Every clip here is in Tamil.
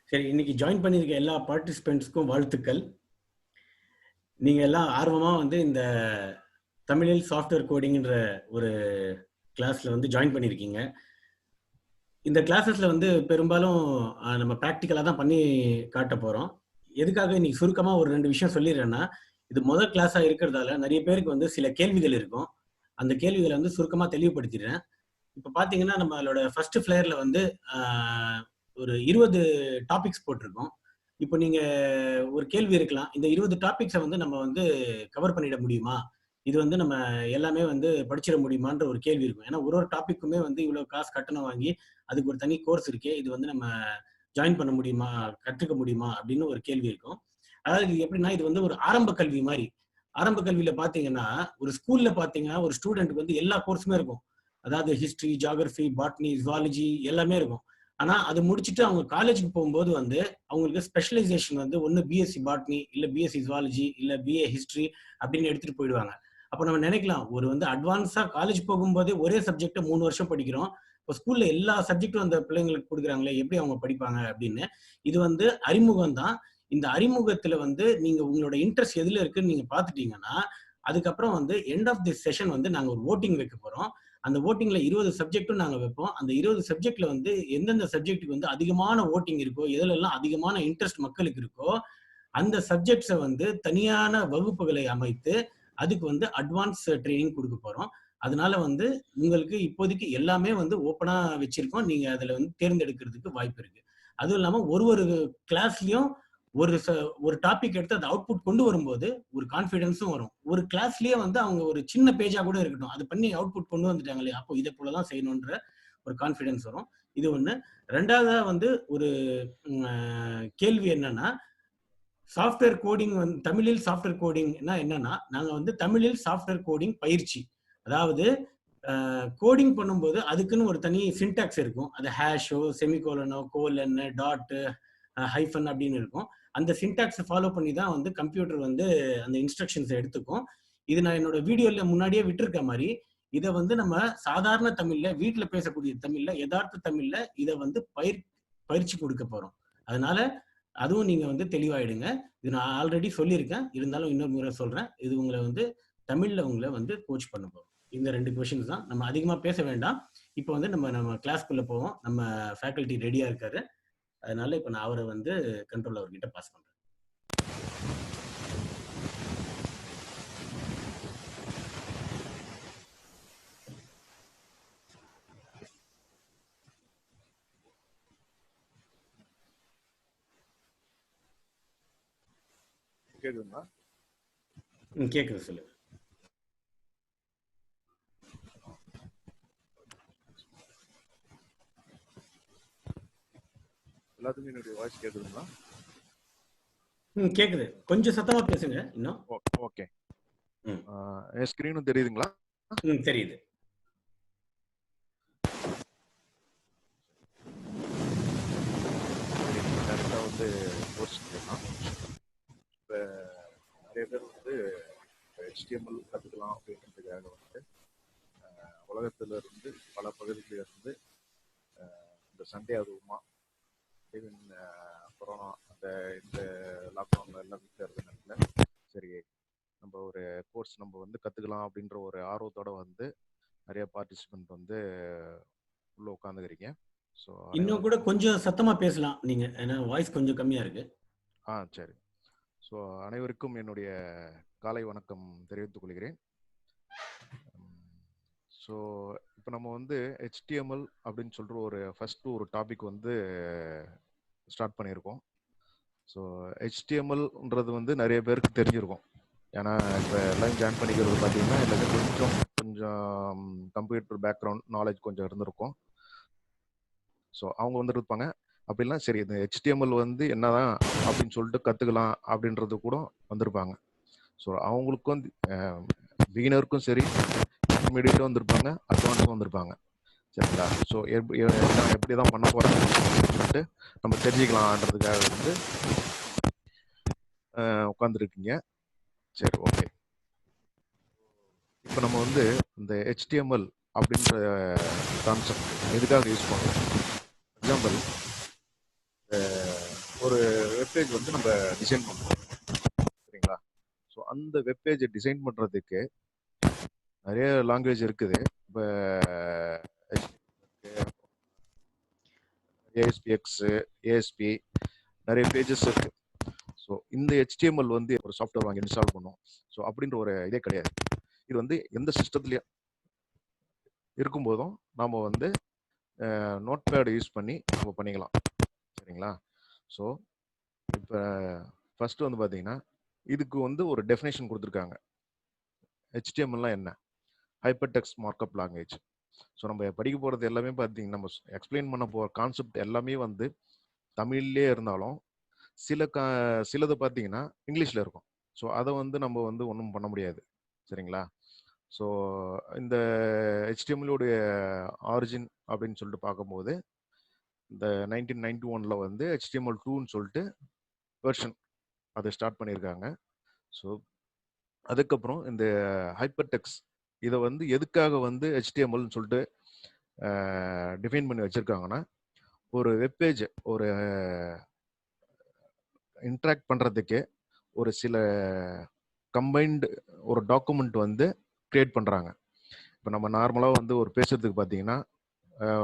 சரி, இன்னைக்கு ஜாயின் பண்ணியிருக்க எல்லா பார்ட்டிசிபெண்ட்ஸ்க்கும் வாழ்த்துக்கள். நீங்க எல்லாம் ஆர்வமா வந்து இந்த தமிழில் சாஃப்ட்வேர் கோடிங்ன்ற ஒரு கிளாஸ்ல வந்து ஜாயின் பண்ணியிருக்கீங்க. இந்த கிளாஸஸ்ல வந்து பெரும்பாலும் நம்ம பிராக்டிக்கலா தான் பண்ணி காட்ட போறோம். எதுக்காக இன்னைக்கு சுருக்கமா ஒரு 2 விஷயம் சொல்லிடுறேன்னா, இது முதல் கிளாஸா இருக்கிறதால நிறைய பேருக்கு வந்து சில கேள்விகள் இருக்கும். அந்த கேள்விகளை வந்து சுருக்கமா தெளிவுபடுத்திடுறேன். இப்ப பாத்தீங்கன்னா நம்மளோட ஃபர்ஸ்ட் ஃபிளேயர்ல வந்து ஒரு 20 டாபிக்ஸ் போட்டிருக்கோம். இப்போ நீங்க ஒரு கேள்வி இருக்கலாம். இந்த 20 டாபிக்ஸ வந்து நம்ம வந்து கவர் பண்ணிட முடியுமா? இது வந்து நம்ம எல்லாமே வந்து படிச்சிட முடியுமான்ற ஒரு கேள்வி இருக்கும். ஏன்னா ஒரு டாபிக்குமே வந்து இவ்வளவு காசு கட்டணம் வாங்கி அதுக்கு ஒரு தனி கோர்ஸ் இருக்கே. இது வந்து நம்ம ஜாயின் பண்ண முடியுமா? கத்துக்க முடியுமா? அப்படின்னு ஒரு கேள்வி இருக்கும். அதாவது இது எப்படின்னா, இது வந்து ஒரு ஆரம்ப கல்வி மாரி. ஆரம்ப கல்வியில பார்த்தீங்கன்னா, ஒரு ஸ்கூல்ல பார்த்தீங்கன்னா, ஒரு ஸ்டூடெண்ட்க்கு வந்து எல்லா கோர்ஸுமே இருக்கும். அதாவது ஹிஸ்டரி, ஜியோகிராஃபி, பாட்னி, ஜூவாலஜி எல்லாமே இருக்கும். ஆனா அது முடிச்சுட்டு அவங்க காலேஜுக்கு போகும்போது வந்து அவங்களுக்கு ஸ்பெஷலைசேஷன் வந்து ஒண்ணு பிஎஸ்சி பாட்னி, இல்ல பிஎஸ்சி ஜூவாலஜி, இல்ல பிஏ ஹிஸ்டரி அப்படின்னு எடுத்துட்டு போயிடுவாங்க. அப்ப நம்ம நினைக்கலாம், ஒரு வந்து அட்வான்ஸா காலேஜ் போகும்போதே ஒரே சப்ஜெக்ட்ட 3 வருஷம் படிக்கிறோம். இப்ப ஸ்கூல்ல எல்லா சப்ஜெக்டும் அந்த பிள்ளைங்களுக்கு குடுக்குறாங்களே, எப்படி அவங்க படிப்பாங்க அப்படின்னு. இது வந்து அறிமுகம் தான். இந்த அறிமுகத்துல வந்து நீங்க உங்களோட இன்ட்ரெஸ்ட் எதுல இருக்குன்னு நீங்க பார்த்துட்டீங்கன்னா, அதுக்கப்புறம் வந்து எண்ட் ஆஃப் திஸ் செஷன் வந்து நாங்க ஒரு வோட்டிங் வைக்க போறோம். அந்த வோட்டிங்ல 20 சப்ஜெக்டும் நாங்க வைப்போம். அந்த 20 சப்ஜெக்ட்ல வந்து எந்தெந்த சப்ஜெக்ட்டுக்கு வந்து அதிகமான வோட்டிங் இருக்கோ, எதுலெல்லாம் அதிகமான இன்ட்ரெஸ்ட் மக்களுக்கு இருக்கோ, அந்த சப்ஜெக்ட்ஸ வந்து தனியான வகுப்புகளை அமைத்து, அதுக்கு வந்து அட்வான்ஸ் ட்ரெய்னிங் குடுக்க போறோம். அதனால வந்து உங்களுக்கு இப்போதைக்கு எல்லாமே வந்து ஓப்பனா வச்சிருக்கோம். நீங்க அதுல வந்து தேர்ந்தெடுக்கிறதுக்கு வாய்ப்பு இருக்கு. அதுவும் இல்லாம ஒரு கிளாஸ்லயும் ஒரு ச ஒரு டாபிக் எடுத்து அத அவுட்புட் கொண்டு வரும்போது, ஒரு கான்ஃபிடன்ஸும் வரும். ஒரு கிளாஸ்லயே வந்து அவங்க ஒரு சின்ன பேஜா கூட இருக்கட்டும். அது பண்ணி அவுட்புட் கொண்டு வந்துட்டாங்க இல்லையா? அப்போ இத போல தான் செய்யணுன்ற ஒரு கான்ஃபிடன்ஸ் வரும். இது 1. 2வதா வந்து ஒரு ம் அ கேள்வி என்னன்னா, சாஃப்ட்வேர் கோடிங் வந்து தமிழில் சாஃப்ட்வேர் கோடிங்னா என்னன்னா, நாங்க வந்து தமிழில் சாஃப்ட்வேர் கோடிங் பயிற்சி. அதாவது கோடிங் பண்ணும்போது அதுக்குன்னு ஒரு தனி சின்டாக்ஸ் இருக்கும். அது ஹேஷோ, செமிகோலனோ, கோலன், டாட், ஹைஃபன் அப்படின்னு இருக்கும். அந்த சின்டாக்ஸ ஃபாலோ பண்ணி தான் வந்து கம்ப்யூட்டர் வந்து அந்த இன்ஸ்ட்ரக்ஷன்ஸ எடுத்துக்கும். இது நான் என்னோட வீடியோல முன்னாடியே விட்டிருக்க மாரி, இத வந்து நம்ம சாதாரண தமிழ்ல, வீட்ல பேசக்கூடிய தமிழ்ல, எதார்த்த தமிழ்ல இத வந்து பயிற்சி குடுக்க போறோம். அதனால அதுவும் நீங்க வந்து தெளிவாயிடுங்க. இது நான் ஆல்ரெடி சொல்லியிருக்கேன். இருந்தாலும் இன்னொரு முறை சொல்றேன். இது உங்கள வந்து தமிழ்ல உங்கள வந்து கோச் பண்ண போறோம். இந்த 2 கொஸ்டின்ஸ் தான். நம்ம அதிகமா பேச வேண்டாம். இப்ப வந்து நம்ம கிளாஸ்க்குள்ள போவோம். நம்ம ஃபேக்கல்டி ரெடியா இருக்காரு. அதனால இப்ப நான் அவர வந்து கண்ட்ரோல் அவர்கிட்ட பாஸ் பண்றேன். கேக்குதுங்களா? கேக்குது, சொல்லுங்க. எல்லாத்துக்கும் என்னுடைய வாய்ஸ் கேக்குதுங்களா? கேக்குது. கொஞ்சம் சத்தமா பேசுங்க இன்னும். ஓகே. ம். என் ஸ்கிரீனும் தெரியுதுங்களா? தெரியுது. டேரக்டா வந்து கோர்ஸ் போயிடலாம். இப்போ நிறைய பேர் வந்து HTML கற்றுக்கலாம் அப்படின்றதுக்காக வந்து உலகத்துல இருந்து பல பகுதிகளில் இருந்து இந்த சண்டே அதுவுமா ஈவன் கொரோனா அந்த இந்த லாக்டவுன்ல எல்லாம் வீட்டில் இருந்தனால சரி நம்ம ஒரு கோர்ஸ் நம்ம வந்து கற்றுக்கலாம் அப்படின்ற ஒரு ஆர்வத்தோட வந்து நிறைய பார்ட்டிசிபெண்ட் வந்து உள்ள உட்காந்துக்கிறீங்க. ஸோ இன்னும் கூட கொஞ்சம் சத்தமா பேசலாம் நீங்க. ஏன்னா வாய்ஸ் கொஞ்சம் கம்மியா இருக்கு. சரி. ஸோ அனைவருக்கும் என்னுடைய காலை வணக்கம் தெரிவித்துக் கொள்கிறேன். ஸோ இப்போ நம்ம வந்து HTML அப்படின்னு சொல்கிற ஒரு டாபிக் வந்து ஸ்டார்ட் பண்ணியிருக்கோம். ஸோ HTMLன்றது வந்து நிறைய பேருக்கு தெரிஞ்சிருக்கும். ஏன்னா இப்போ எல்லாம் ஜாயின் பண்ணிக்கிறது பார்த்தீங்கன்னா எனக்கு கொஞ்சம் கம்ப்யூட்டர் பேக்ரவுண்ட் நாலேஜ் கொஞ்சம் இருந்திருக்கும். ஸோ அவங்க வந்து இருப்பாங்க. அப்படிலாம் சரி இந்த HTML வந்து என்னதான் அப்படின்னு சொல்லிட்டு கற்றுக்கலாம் அப்படின்றது கூட வந்திருப்பாங்க. ஸோ அவங்களுக்கும் வந்து பிகினருக்கும் சரி இன்டர்மீடியட்டும் வந்திருப்பாங்க, அட்வான்ஸும் வந்திருப்பாங்க. சரிங்களா? ஸோ எப்படி தான் பண்ண போகிறாங்க சொல்லிட்டு நம்ம தெரிஞ்சுக்கலான்றதுக்காக வந்து உட்காந்துருக்கீங்க. சரி, ஓகே. இப்போ நம்ம வந்து இந்த HTML அப்படின்ற கான்செப்ட் எதுக்காக யூஸ் பண்ணுறோம்? எக்ஸாம்பிள் ஒரு வெப்பேஜ் வந்து நம்ம டிசைன் பண்ணுறோம், சரிங்களா? ஸோ அந்த வெப்பேஜை டிசைன் பண்ணுறதுக்கு நிறைய லாங்குவேஜ் இருக்குது. இப்போ ஏஎஸ்பிஎக்ஸ், ஏஎஸ்பி, நிறைய பேஜஸ் இருக்கு. ஸோ இந்த HTML வந்து ஒரு சாஃப்ட்வேர் வாங்கி இன்ஸ்டால் பண்ணும், ஸோ அப்படின்ற ஒரு இதே கிடையாது. இது வந்து எந்த சிஸ்டத்துலயும் இருக்கும்போதும் நாம வந்து நோட் பேட் யூஸ் பண்ணி நம்ம பண்ணிக்கலாம், சரிங்களா? ஸோ இப்போ ஃபர்ஸ்ட் வந்து பார்த்தீங்கன்னா இதுக்கு வந்து ஒரு டெஃபினேஷன் கொடுத்துருக்காங்க. HTML என்ன? Hyper text markup language. So நம்ம படிக்க போகிறது எல்லாமே பார்த்தீங்கன்னா, நம்ம எக்ஸ்பிளைன் பண்ண போகிற கான்செப்ட் எல்லாமே வந்து தமிழ்லேயே இருந்தாலும் சிலது பார்த்தீங்கன்னா இங்கிலீஷில் இருக்கும். ஸோ அதை வந்து நம்ம வந்து ஒன்றும் பண்ண முடியாது, சரிங்களா? ஸோ இந்த HTML-உடைய ஆரிஜின் அப்படின்னு சொல்லிட்டு பார்க்கும்போது இந்த 1991 வந்து HTML2ன்னு சொல்லிட்டு வெர்ஷன் அதை ஸ்டார்ட் பண்ணியிருக்காங்க. ஸோ அதுக்கப்புறம் இந்த ஹைப்பர் டெக்ஸ்ட் இதை வந்து எதுக்காக வந்து HTMLன்னு சொல்லிட்டு டிஃபைன் பண்ணி வச்சிருக்காங்கன்னா, ஒரு வெப்பேஜ் ஒரு இன்ட்ராக்ட் பண்ணுறதுக்கு ஒரு சில கம்பைன்டு ஒரு டாக்குமெண்ட் வந்து கிரியேட் பண்ணுறாங்க. இப்போ நம்ம நார்மலாக வந்து ஒரு பேசுறதுக்கு பார்த்தீங்கன்னா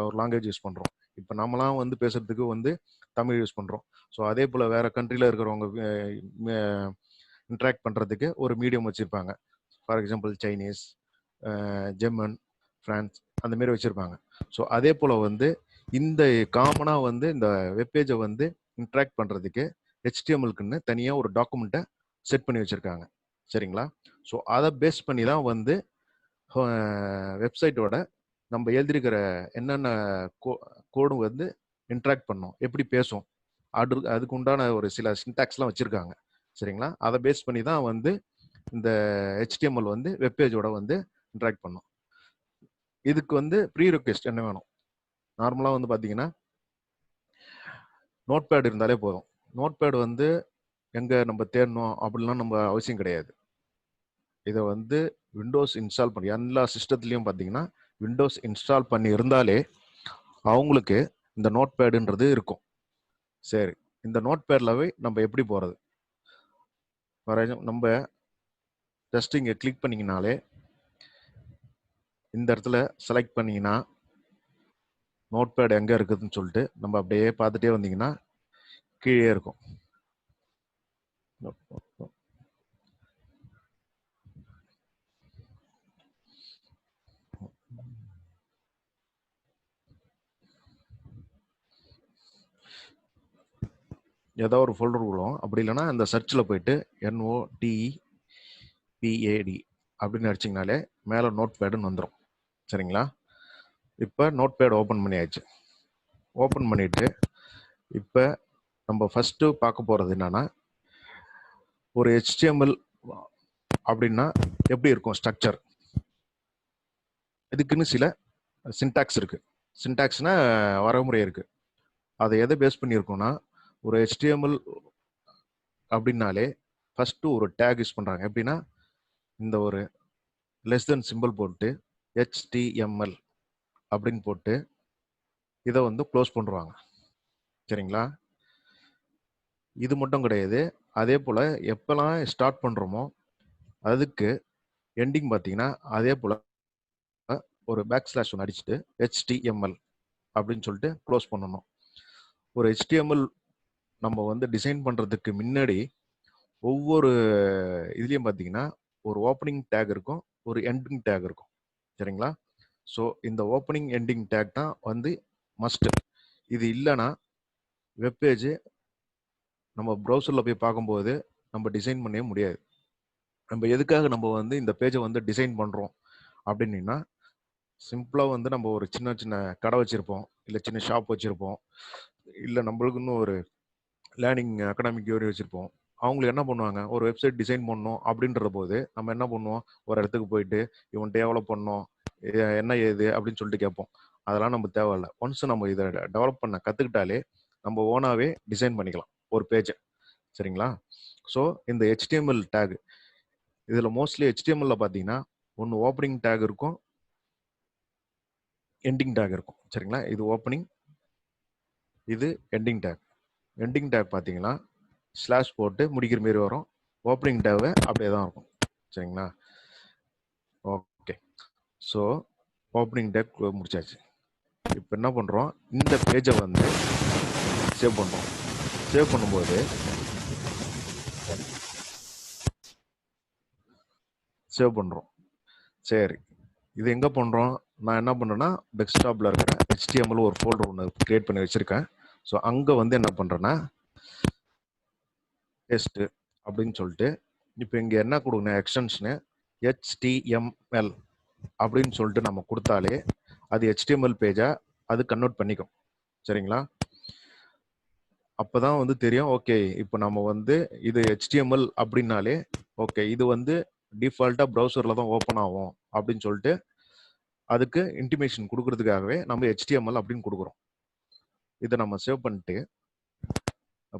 ஒரு லாங்குவேஜ் யூஸ் பண்ணுறோம். இப்போ நம்மளாம் வந்து பேசுறதுக்கு வந்து தமிழ் யூஸ் பண்ணுறோம். ஸோ அதே போல் வேற கண்ட்ரியில் இருக்கிறவங்க இன்ட்ராக்ட் பண்ணுறதுக்கு ஒரு மீடியம் வச்சுருப்பாங்க. For example Chinese, German, France அந்த மாரி வச்சுருப்பாங்க. ஸோ அதே போல் வந்து இந்த காமனாக வந்து இந்த வெப்பேஜை வந்து இன்ட்ராக்ட் பண்ணுறதுக்கு HTML-க்குன்னு தனியாக ஒரு டாக்குமெண்ட்டை செட் பண்ணி வச்சுருக்காங்க, சரிங்களா? ஸோ அதை பேஸ் பண்ணி தான் வந்து வெப்சைட்டோட நம்ம எழுதிருக்கிற என்னென்ன கோடு வந்து இன்ட்ராக்ட் பண்ணோம், எப்படி பேசும், அதுக்கு உண்டான ஒரு சில சின்டாக்ஸ்லாம் வச்சுருக்காங்க, சரிங்களா? அதை பேஸ் பண்ணி தான் வந்து இந்த HTML வந்து வெப்பேஜோட வந்து இன்ட்ராக்ட் பண்ணும். இதுக்கு வந்து ப்ரீ ரெக்வெஸ்ட் என்ன வேணும்? நார்மலாக வந்து பார்த்தீங்கன்னா நோட் பேட் இருந்தாலே போதும். நோட் பேட் வந்து எங்கே நம்ம தேடணும் அப்படிலாம் நம்ம அவசியம் கிடையாது. இதை வந்து விண்டோஸ் இன்ஸ்டால் பண்ணி எல்லா சிஸ்டத்துலேயும் பார்த்தீங்கன்னா விண்டோஸ் இன்ஸ்டால் பண்ணி இருந்தாலே அவங்களுக்கு இந்த நோட் பேடுன்றது இருக்கும். சரி, இந்த நோட் பேட்லவே நம்ம எப்படி போகிறது? நம்ம ஜஸ்ட் இங்கே கிளிக் பண்ணிங்கனாலே இந்த இடத்துல செலக்ட் பண்ணிங்கன்னா நோட் பேட் எங்கே இருக்குதுன்னு சொல்லிட்டு நம்ம அப்படியே பார்த்துட்டே வந்தீங்கன்னா கீழே இருக்கும். ஏதோ ஒரு ஃபோல்டர் விடும். அப்படி இல்லைன்னா அந்த சர்ச்சில் போயிட்டு NOTPAD அப்படின்னு அடிச்சிங்கனாலே மேலே நோட் பேடுன்னு வந்துடும், சரிங்களா? இப்போ நோட் பேட் ஓப்பன் பண்ணியாச்சு. ஓப்பன் பண்ணிவிட்டு இப்போ நம்ம ஃபஸ்ட்டு பார்க்க போகிறது என்னன்னா, ஒரு HTML அப்படின்னா எப்படி இருக்கும் ஸ்ட்ரக்சர். இதுக்குன்னு சில சின்டாக்ஸ் இருக்குது. சின்டாக்ஸ்னா வரமுறை இருக்குது. அதை எதை பேஸ் பண்ணியிருக்கோம்னா, ஒரு HTML அப்படின்னாலே ஃபஸ்ட்டு ஒரு டேக் யூஸ் பண்ணுறாங்க. எப்படின்னா இந்த ஒரு லெஸ் தென் சிம்பிள் போட்டு HTML அப்படின்னு போட்டு இதை வந்து க்ளோஸ் பண்ணுவாங்க, சரிங்களா? இது மட்டும் கிடையாது. அதே போல் எப்போல்லாம் ஸ்டார்ட் பண்ணுறோமோ அதுக்கு எண்டிங் பார்த்தீங்கன்னா அதே போல் ஒரு பேக்ஸ்லாஷ் ஒன்று அடிச்சுட்டு HTML அப்படின்னு சொல்லிட்டு க்ளோஸ் பண்ணணும். ஒரு HTML நம்ம வந்து டிசைன் பண்ணுறதுக்கு முன்னாடி ஒவ்வொரு இதுலேயும் பார்த்தீங்கன்னா ஒரு ஓப்பனிங் டேக் இருக்கும், ஒரு எண்டிங் டேக் இருக்கும், சரிங்களா? ஸோ இந்த ஓப்பனிங் எண்டிங் டேக் தான் வந்து மஸ்ட். இது இல்லைன்னா வெப்பேஜ் நம்ம ப்ரௌசரில் போய் பார்க்கும்போது நம்ம டிசைன் பண்ணவே முடியாது. நம்ம எதுக்காக நம்ம வந்து இந்த பேஜை வந்து டிசைன் பண்ணுறோம் அப்படின்னா, சிம்பிளாக வந்து நம்ம ஒரு சின்ன சின்ன கடை வச்சுருப்போம், இல்லை சின்ன ஷாப் வச்சுருப்போம், இல்லை நம்மளுக்குன்னு ஒரு லேர்னிங் அகாடமிக் வச்சுருப்போம். அவங்களுக்கு என்ன பண்ணுவாங்க, ஒரு வெப்சைட் டிசைன் பண்ணணும் அப்படின்ற போது நம்ம என்ன பண்ணுவோம், ஒரு இடத்துக்கு போயிட்டு இவன் டெவலப் பண்ணணும் என்ன ஏது அப்படின்னு சொல்லிட்டு கேட்போம். அதெல்லாம் நம்ம தேவையில்லை. ஒன்ஸ் நம்ம இதை டெவலப் பண்ண கற்றுக்கிட்டாலே நம்ம ஓனாகவே டிசைன் பண்ணிக்கலாம் ஒரு பேஜை, சரிங்களா? ஸோ இந்த HTML டேக் இதில் மோஸ்ட்லி HTML பார்த்தீங்கன்னா ஒன்று ஓப்பனிங் டேக் இருக்கும், எண்டிங் டேக் இருக்கும், சரிங்களா? இது ஓப்பனிங், இது எண்டிங் டேக். எண்டிங் டேக் பார்த்தீங்கன்னா ஸ்லாஷ் போட்டு முடிக்கிற மாரி வரும். ஓப்பனிங் டேவை அப்படியே தான் இருக்கும். சரிங்களா? ஓகே. ஸோ ஓப்பனிங் டேக் முடிச்சாச்சு. இப்போ என்ன பண்ணுறோம், இந்த பேஜை வந்து சேவ் பண்ணுறோம். சேவ் பண்ணும்போது சேவ் பண்ணுறோம். சரி, இது எங்கே பண்ணுறோம்? நான் என்ன பண்ணுறேன்னா டெஸ்க்டாப்பில் இருக்கிற HTML ஒரு ஃபோல்டர் ஒன்று க்ரியேட் பண்ணி வச்சுருக்கேன். ஸோ அங்கே வந்து என்ன பண்ணுறேன்னா டெஸ்ட்டு அப்படின்னு சொல்லிட்டு இப்போ இங்கே என்ன கொடுக்கணும், எக்ஸ்டென்ஷனு HTML அப்படின்னு சொல்லிட்டு நம்ம கொடுத்தாலே அது HTML பேஜாக அது கன்வெர்ட் பண்ணிக்கும். சரிங்களா? அப்போ தான் வந்து தெரியும், ஓகே இப்போ நம்ம வந்து இது HTML அப்படின்னாலே ஓகே இது வந்து டிஃபால்ட்டாக ப்ரௌசரில் தான் ஓப்பன் ஆகும் அப்படின்னு சொல்லிட்டு அதுக்கு இன்டிமேஷன் கொடுக்கறதுக்காகவே நம்ம HTML அப்படின்னு கொடுக்குறோம். இதை நம்ம சேவ் பண்ணிட்டு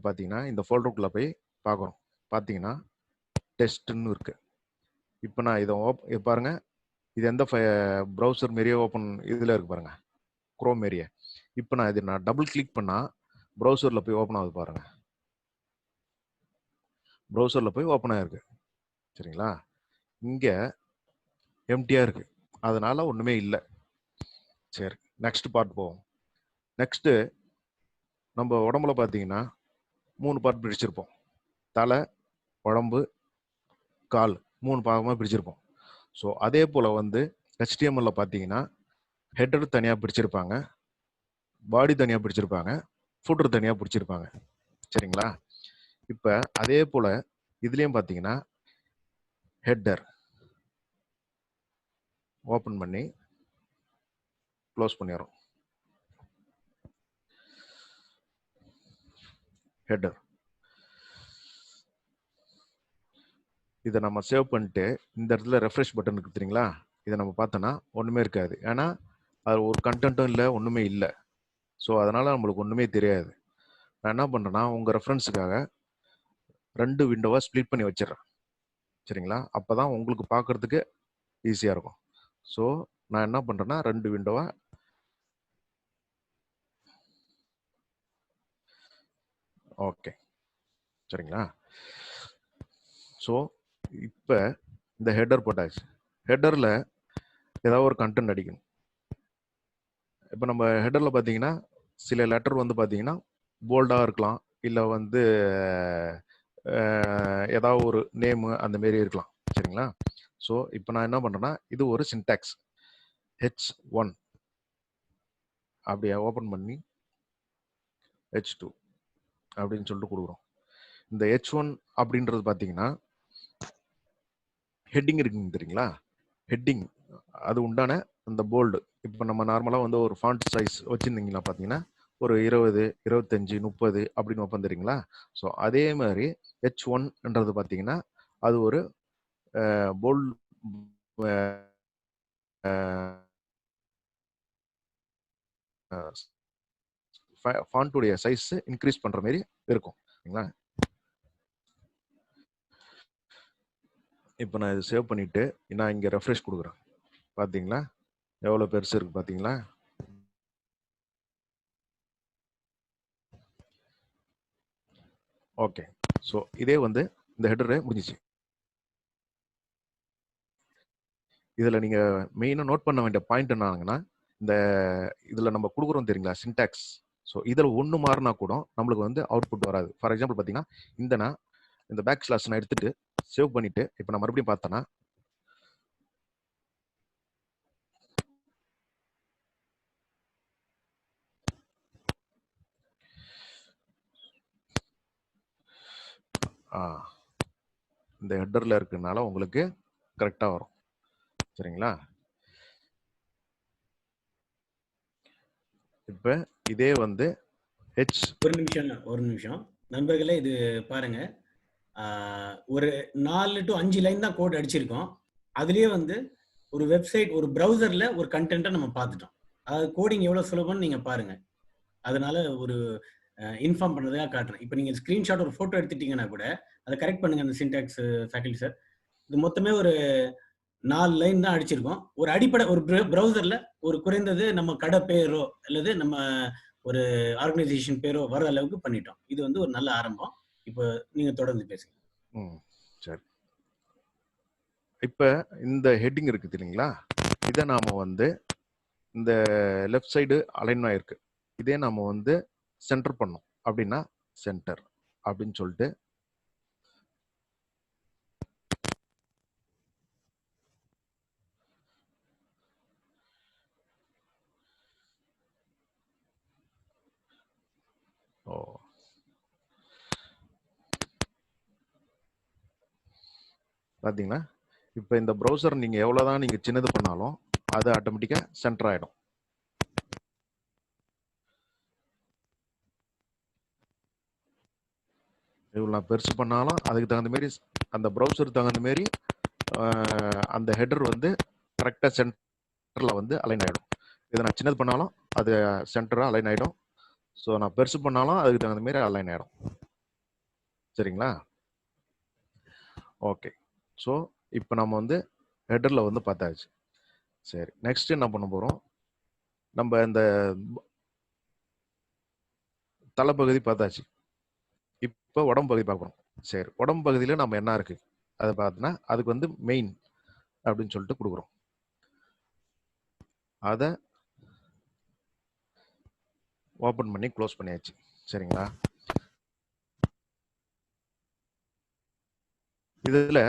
பார்த்தீங்கன்னா இந்த ஃபோல்டருக்குள்ளே போய் பார்க்குறோம். பார்த்தீங்கன்னா டெஸ்ட்டுன்னு இருக்கு. இப்போ நான் இதை பாருங்க, இது எந்த ப்ரௌசர் மாரியே ஓப்பன் இதில் இருக்கு பாருங்க, குரோம் மாரியே. இப்போ நான் டபுள் கிளிக் பண்ணால் ப்ரௌசரில் போய் ஓப்பன் ஆகுது பாருங்க. ப்ரௌசரில் போய் ஓப்பன் ஆகிருக்கு. சரிங்களா? இங்கே எம்டியாக இருக்கு, அதனால ஒன்றுமே இல்லை. சரி, நெக்ஸ்ட் பார்ட் போவோம். நெக்ஸ்ட்டு நம்ம உடம்புல பார்த்தீங்கன்னா 3 பார்ட் பிரிச்சிருப்போம். தலை, உடம்பு, கால் 3 பாகமாக பிரிச்சிருப்போம். ஸோ அதே போல் வந்து HTML பார்த்தீங்கன்னா ஹெட்டர் தனியாக பிரிச்சிருப்பாங்க, பாடி தனியாக பிரிச்சிருப்பாங்க, ஃபுட்டர் தனியாக பிரிச்சிருப்பாங்க. சரிங்களா? இப்போ அதே போல் இதுலேயும் பார்த்தீங்கன்னா ஹெட்டர் ஓப்பன் பண்ணி க்ளோஸ் பண்ணிடுறோம். ஹெட்டர் இதை நம்ம சேவ் பண்ணிட்டு இந்த இடத்துல ரெஃப்ரெஷ் பட்டன் இருக்கு தெரியுங்களா? இதை நம்ம பார்த்தோன்னா ஒன்றுமே இருக்காது, ஏன்னா அது ஒரு கண்டென்ட்டும் இல்லை, ஒன்றுமே இல்லை. ஸோ அதனால் நம்மளுக்கு ஒன்றுமே தெரியாது. நான் என்ன பண்ணுறேன்னா உங்கள் ரெஃபரன்ஸுக்காக 2 விண்டோவை ஸ்ப்ளிட் பண்ணி வச்சிடறேன். சரிங்களா? அப்போ தான் உங்களுக்கு பார்க்குறதுக்கு ஈஸியாக இருக்கும். ஸோ நான் என்ன பண்ணுறேன்னா 2 விண்டோவை ஓகே. சரிங்களா? ஸோ இப்போ இந்த ஹெட்டர் போட்டாச்சு. ஹெட்டரில் ஏதாவது ஒரு கண்டென்ட் அடிக்கணும். இப்போ நம்ம ஹெட்டரில் பார்த்தீங்கன்னா சில லெட்டர் வந்து பார்த்தீங்கன்னா போல்டாக இருக்கலாம், இல்லை வந்து ஏதாவது ஒரு நேமு அந்த மாரி இருக்கலாம். சரிங்களா? ஸோ இப்போ நான் என்ன பண்ணுறேன்னா இது ஒரு சின்டாக்ஸ் H1 அப்படியே ஓப்பன் பண்ணி H2 அப்படின்னு சொல்லிட்டு கொடுக்குறோம். இந்த H1 அப்படின்றது பார்த்தீங்கன்னா ஹெட்டிங் இருக்குங்க தெரியுங்களா? ஹெட்டிங் அது உண்டான அந்த போல்டு. இப்போ நம்ம நார்மலாக வந்து ஒரு ஃபாண்ட் சைஸ் வச்சுருந்தீங்கன்னா பார்த்தீங்கன்னா ஒரு 20, 25, 30 அப்படின்னு வைப்போம் தெரியுங்களா? ஸோ அதே மாதிரி H1ன்றது பார்த்தீங்கன்னா அது ஒரு போல்டு ஃபாண்ட்டுடைய சைஸ் இன்க்ரீஸ் பண்ணுற மாதிரி இருக்கும். சரிங்களா? இப்போ நான் இதை சேவ் பண்ணிவிட்டு நான் இங்கே ரெஃப்ரெஷ் கொடுக்குறேன். பார்த்தீங்களா எவ்வளோ பெருசு இருக்குது பார்த்தீங்களா? ஓகே. ஸோ இதே வந்து இந்த ஹெட்டரு முடிஞ்சிச்சு. இதில் நீங்கள் மெயினாக நோட் பண்ண வேண்டிய பாயிண்ட் என்னங்கன்னா இந்த இதில் நம்ம கொடுக்குறோம் தெரியுங்களா சின்டாக்ஸ். ஸோ இதில் ஒன்று மாறினா கூட நம்மளுக்கு வந்து அவுட்புட் வராது. ஃபார் எக்ஸாம்பிள் பார்த்தீங்கன்னா நான் இந்த பேக் ஸ்லாஷ் நான் எடுத்துட்டு சேவ் பண்ணிட்டு இப்போ நான் மறுபடியும் பார்த்தேன்னா இந்த ஹெட்டரில் இருக்கிறதுனால உங்களுக்கு கரெக்டாக வரும். சரிங்களா? இப்போ இதே வந்து ஒரு நிமிஷம் நண்பர்களே, இது பாருங்க, ஒரு 4 to 5 லைன் தான் கோட் அடிச்சிருக்கோம். அதுலயே வந்து ஒரு வெப்சைட், ஒரு ப்ரௌசர்ல ஒரு கண்டென்ட்டை நம்ம பார்த்துட்டோம். அதாவது கோடிங் எவ்வளவு சுலபம்னு நீங்க பாருங்க. அதனால ஒரு இன்ஃபார்ம் பண்ணதாக காட்டுறேன். இப்போ நீங்க ஸ்கிரீன்ஷாட் ஒரு போட்டோ எடுத்துட்டீங்கன்னா கூட அதை கரெக்ட் பண்ணுங்க அந்த சின்டாக்ஸ் ஃபேக்கல்டி சார். இது மொத்தமே ஒரு 4 லைன் தான் அடிச்சிருக்கோம். ஒரு அடிப்படை ஒரு ப்ரௌசர்ல ஒரு குறைந்தது நம்ம கடை பேரோ அல்லது நம்ம ஒரு ஆர்கனைசேஷன் பேரோ வர அளவுக்கு பண்ணிட்டோம். இது வந்து ஒரு நல்ல ஆரம்பம். இப்போ நீங்க தொடர்ந்து பேசுங்க. சரி. இப்ப இந்த ஹெட்டிங் இருக்குது இல்லைங்களா, இதை நாம வந்து இந்த லெஃப்ட் சைடு அலைன் ஆயிருக்கு, இதே நாம வந்து சென்டர் பண்ணோம் அப்படின்னா சென்டர் அப்படின்னு சொல்லிட்டு பார்த்தீங்களா, இப்போ இந்த ப்ரௌசர் நீங்க எவ்வளவுதான் நீங்க சின்னது பண்ணாலும் அது ஆட்டோமேட்டிக்கா சென்டர் ஆயிடும். இவ்வளவு நான் பெருசு பண்ணாலும் அதுக்கு தகுந்த மாதிரி அந்த ப்ரௌசருக்கு தகுந்த மாதிரி அந்த ஹெடர் வந்து கரெக்டா சென்டர்ல வந்து அலைன் ஆயிடும். இதை நான் சின்னது பண்ணாலும் அது சென்டரா அலைன் ஆயிடும். ஸோ நான் பெருசு பண்ணாலும் அதுக்கு தகுந்த மாதிரி அலைன் ஆயிடும். சரிங்களா? ஓகே. ஸோ இப்போ நம்ம வந்து ஹெடர்ல வந்து பார்த்தாச்சு. சரி, நெக்ஸ்ட் என்ன பண்ண போறோம், நம்ம இந்த தலைப்பகுதி பார்த்தாச்சு. இப்போ உடம்பு பகுதி பார்க்கணும். சரி, உடம்பு பகுதியில் நம்ம என்ன இருக்கு அதை பார்த்தோன்னா அதுக்கு வந்து மெயின் அப்படின்னு சொல்லிட்டு கொடுக்குறோம். அதை ஓப்பன் பண்ணி க்ளோஸ் பண்ணியாச்சு. சரிங்களா? இதில்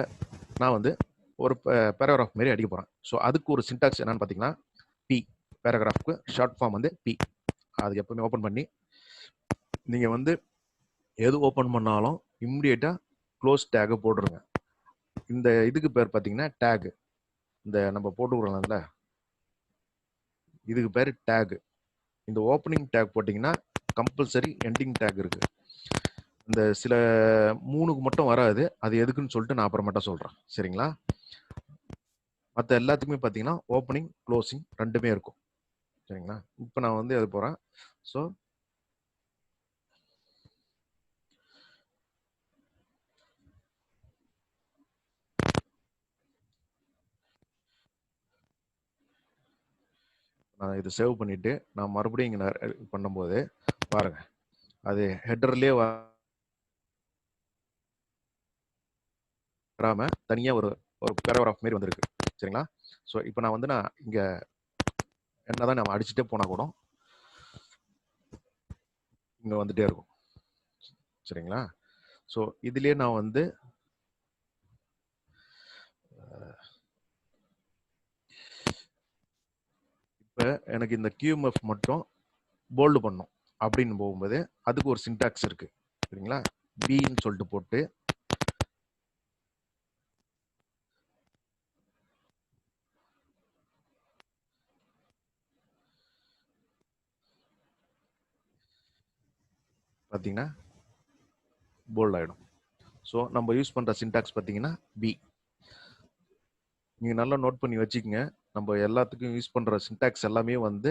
நான் வந்து ஒரு பேராகிராஃப் மாரி அடிக்க போகிறேன். ஸோ அதுக்கு ஒரு சின்டாக்ஸ் என்னன்னு பார்த்தீங்கன்னா பி, பேராகிராஃப்க்கு ஷார்ட் ஃபார்ம் வந்து பி. அது எப்பவுமே ஓப்பன் பண்ணி நீங்கள் வந்து எது ஓப்பன் பண்ணாலும் இம்மிடியேட்டாக க்ளோஸ் டேகை போட்டுருங்க. இந்த இதுக்கு பேர் பார்த்தீங்கன்னா டேகு. இந்த நம்ம போட்டுக்கிறோம்ல இதுக்கு பேர் டேகு. இந்த ஓப்பனிங் டேக் போட்டிங்கன்னா கம்பல்சரி எண்டிங் டேக் இருக்குது. இந்த சில 3க்கு மட்டும் வராது, அது எதுக்குன்னு சொல்லிட்டு நான் அப்புறமேட்டா சொல்கிறேன். சரிங்களா? மற்ற எல்லாத்துக்குமே பார்த்தீங்கன்னா ஓப்பனிங் க்ளோசிங் ரெண்டுமே இருக்கும். சரிங்களா? இப்போ நான் வந்து அது போகிறேன். ஸோ நான் இதை சேவ் பண்ணிவிட்டு நான் மறுபடியும் இங்கே பண்ணும்போது பாருங்க, அது ஹெட்டர்லேயே வராமல் தனியாக ஒரு பேராகிராஃப் மாரி வந்திருக்கு. சரிங்களா? ஸோ இப்போ நான் வந்து இங்கே என்னதான் நம்ம அடிச்சுட்டே போனால் கூட இங்கே வந்துட்டே இருக்கும். சரிங்களா? ஸோ இதுலேயே நான் வந்து இப்போ எனக்கு இந்த QMF மட்டும் போல்டு பண்ணும் அப்படின்னு போகும்போது அதுக்கு ஒரு சின்டாக்ஸ் இருக்கு. சரிங்களா? பின்னு சொல்லிட்டு போட்டு பார்த்தீங்கன்னா போல்ட் ஆகிடும். ஸோ நம்ம யூஸ் பண்ணுற சின்டாக்ஸ் பார்த்தீங்கன்னா பி. நீங்கள் நல்லா நோட் பண்ணி வச்சுக்கோங்க. நம்ம எல்லாத்துக்கும் யூஸ் பண்ணுற சின்டாக்ஸ் எல்லாமே வந்து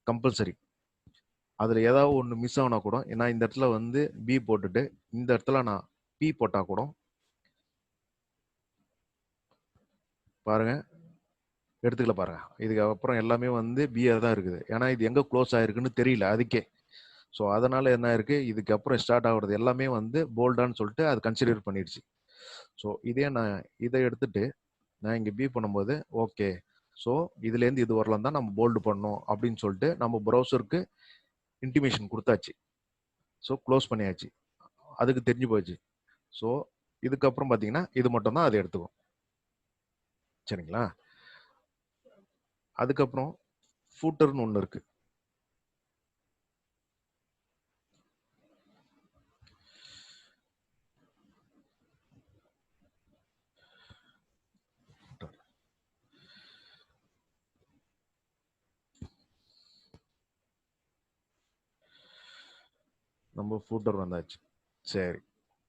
கம்பல்சரி. அதில் ஏதாவது ஒன்று மிஸ் ஆனா கூட, ஏன்னா இந்த இடத்துல வந்து பி போட்டுட்டு இந்த இடத்துல நான் பி போட்டால் கூட பாருங்க, எடுத்துக்கல பாருங்க, இதுக்கு அப்புறம் எல்லாமே வந்து பியாக தான் இருக்குது. ஏன்னா இது எங்கே க்ளோஸ் ஆகிருக்குன்னு தெரியல அதுக்கே. ஸோ அதனால என்ன இருக்கு, இதுக்கப்புறம் ஸ்டார்ட் ஆகுறது எல்லாமே வந்து போல்டான்னு சொல்லிட்டு அது கன்சிடர் பண்ணிடுச்சு. ஸோ இதே நான் இதை எடுத்துட்டு நான் இங்கே பி பண்ணும்போது ஓகே, ஸோ இதுலேருந்து இது வரலாம் தான் நம்ம போல்டு பண்ணணும் அப்படின்னு சொல்லிட்டு நம்ம ப்ரௌசருக்கு இன்டிமேஷன் கொடுத்தாச்சு. ஸோ க்ளோஸ் பண்ணியாச்சு, அதுக்கு தெரிஞ்சு போச்சு. ஸோ இதுக்கப்புறம் பார்த்தீங்கன்னா இது மட்டும் தான் அது எடுத்துக்கும். சரிங்களா? அதுக்கப்புறம் ஃபூட்டர்னு ஒன்று இருக்கு. நம்ம ஃபூட்டர் வந்தாச்சு. சரி,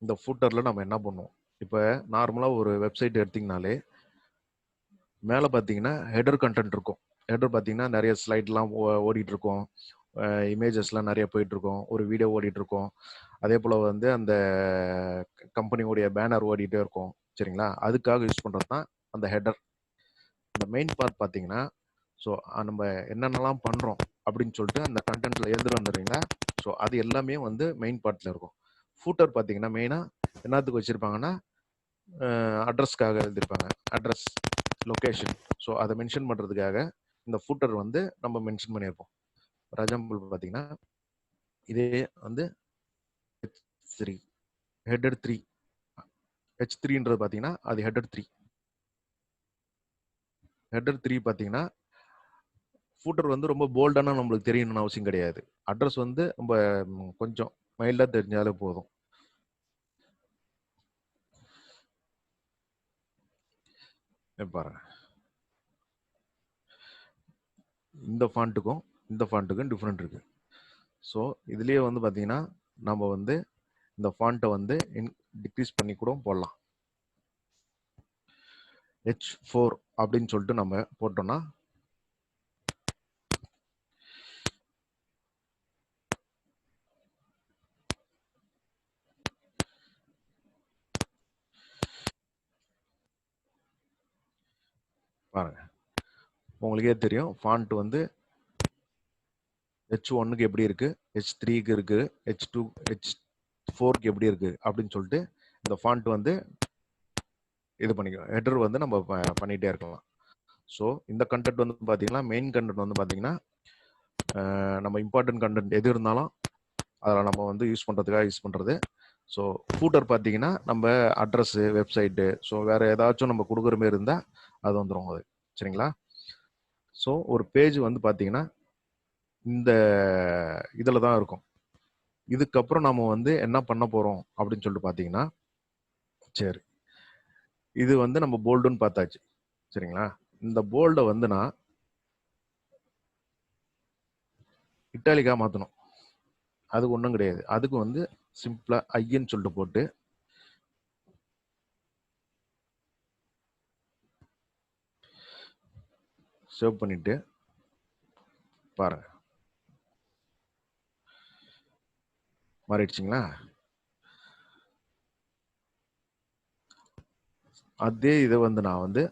இந்த ஃபூட்டரில் நம்ம என்ன பண்ணுவோம், இப்போ நார்மலாக ஒரு வெப்சைட் எடுத்திங்கனாலே மேலே பார்த்தீங்கன்னா ஹெடர் கண்டென்ட் இருக்கும். ஹெடர் பார்த்தீங்கன்னா நிறைய ஸ்லைட்லாம் ஓடிட்டு இருக்கும், இமேஜஸ்லாம் நிறைய போயிட்டு இருக்கும், ஒரு வீடியோ ஓடிட்டு இருக்கும், அதே போல் வந்து அந்த கம்பெனியோடைய பேனர் ஓடிட்டே இருக்கும். சரிங்களா? அதுக்காக யூஸ் பண்ணுறது தான் அந்த ஹெடர். இந்த மெயின் பார்ட் பார்த்தீங்கன்னா, ஸோ நம்ம என்னென்னலாம் பண்ணுறோம் அப்படின்னு சொல்லிட்டு அந்த கண்டென்ட்ல எழுதுட்டு வந்துடுறீங்களா? ஸோ அது எல்லாமே வந்து மெயின் பார்ட்ல இருக்கும். ஃபூட்டர் பார்த்தீங்கன்னா மெயினாக என்னத்துக்கு வச்சிருப்பாங்கன்னா அட்ரஸ்க்காக எழுதியிருப்பாங்க. Address, location. ஸோ அதை மென்ஷன் பண்ணுறதுக்காக இந்த ஃபூட்டர் வந்து நம்ம மென்ஷன் பண்ணியிருப்போம். ஃபார் எக்ஸாம்பிள் பார்த்தீங்கன்னா இதே வந்து H3 ஹெட்டர் 3 H3ன்றது பார்த்தீங்கன்னா அது ஹெட்டர் 3. ஹெட்டர் 3 பார்த்தீங்கன்னா ஃபூட்டர் வந்து ரொம்ப போல்டான நம்மளுக்கு தெரியணும்னு அவசியம் கிடையாது. அட்ரஸ் வந்து நம்ம கொஞ்சம் மைல்டாக தெரிஞ்சாலே போதும். பாருங்க, இந்த ஃபாண்ட்டுக்கும் டிஃப்ரெண்ட் இருக்கு. ஸோ இதுலேயே வந்து பார்த்தீங்கன்னா நம்ம வந்து இந்த ஃபாண்ட்டை வந்து டிக்ரீஸ் பண்ணி கூட போடலாம். H4 அப்படின்னு சொல்லிட்டு நம்ம போட்டோம்னா பாருங்க, உங்களுக்கே தெரியும் ஃபாண்ட் வந்து H1க்கு எப்படி இருக்கு, H3க்கு இருக்கு, H2 H4க்கு எப்படி இருக்கு அப்படின்னு சொல்லிட்டு இந்த ஃபாண்ட் வந்து இது பண்ணிக்கலாம். ஹெட்டர் வந்து நம்ம பண்ணிட்டே இருக்கலாம். ஸோ இந்த கண்டென்ட் வந்து பார்த்தீங்கன்னா மெயின் கண்டென்ட் வந்து பார்த்தீங்கன்னா நம்ம இம்பார்ட்டன்ட் கண்டென்ட் எது இருந்தாலும் அதில் நம்ம வந்து யூஸ் பண்ணுறதுக்காக யூஸ் பண்ணுறது. ஸோ ஃபூட்டர் பார்த்தீங்கன்னா நம்ம அட்ரஸ்ஸு, வெப்சைட்டு, ஸோ வேறு ஏதாச்சும் நம்ம கொடுக்குற மாரி இருந்தால் அது வந்துடும் அது. சரிங்களா? ஸோ ஒரு பேஜ் வந்து பார்த்தீங்கன்னா இந்த இதில் தான் இருக்கும். இதுக்கப்புறம் நம்ம வந்து என்ன பண்ண போகிறோம் அப்படின்னு சொல்லிட்டு பார்த்தீங்கன்னா, சரி இது வந்து நம்ம போல்டுன்னு பார்த்தாச்சு. சரிங்களா? இந்த போல்டை வந்து நான் இட்டாலிக்காக மாற்றணும். அதுக்கு ஒன்றும் கிடையாது. அதுக்கு வந்து சிம்பிளாக ஐன்னு சொல்லிட்டு போட்டு சேவ் பண்ணிட்டு பாருங்க, மாறிடுச்சிங்களா? அதே இதை வந்து நான் வந்து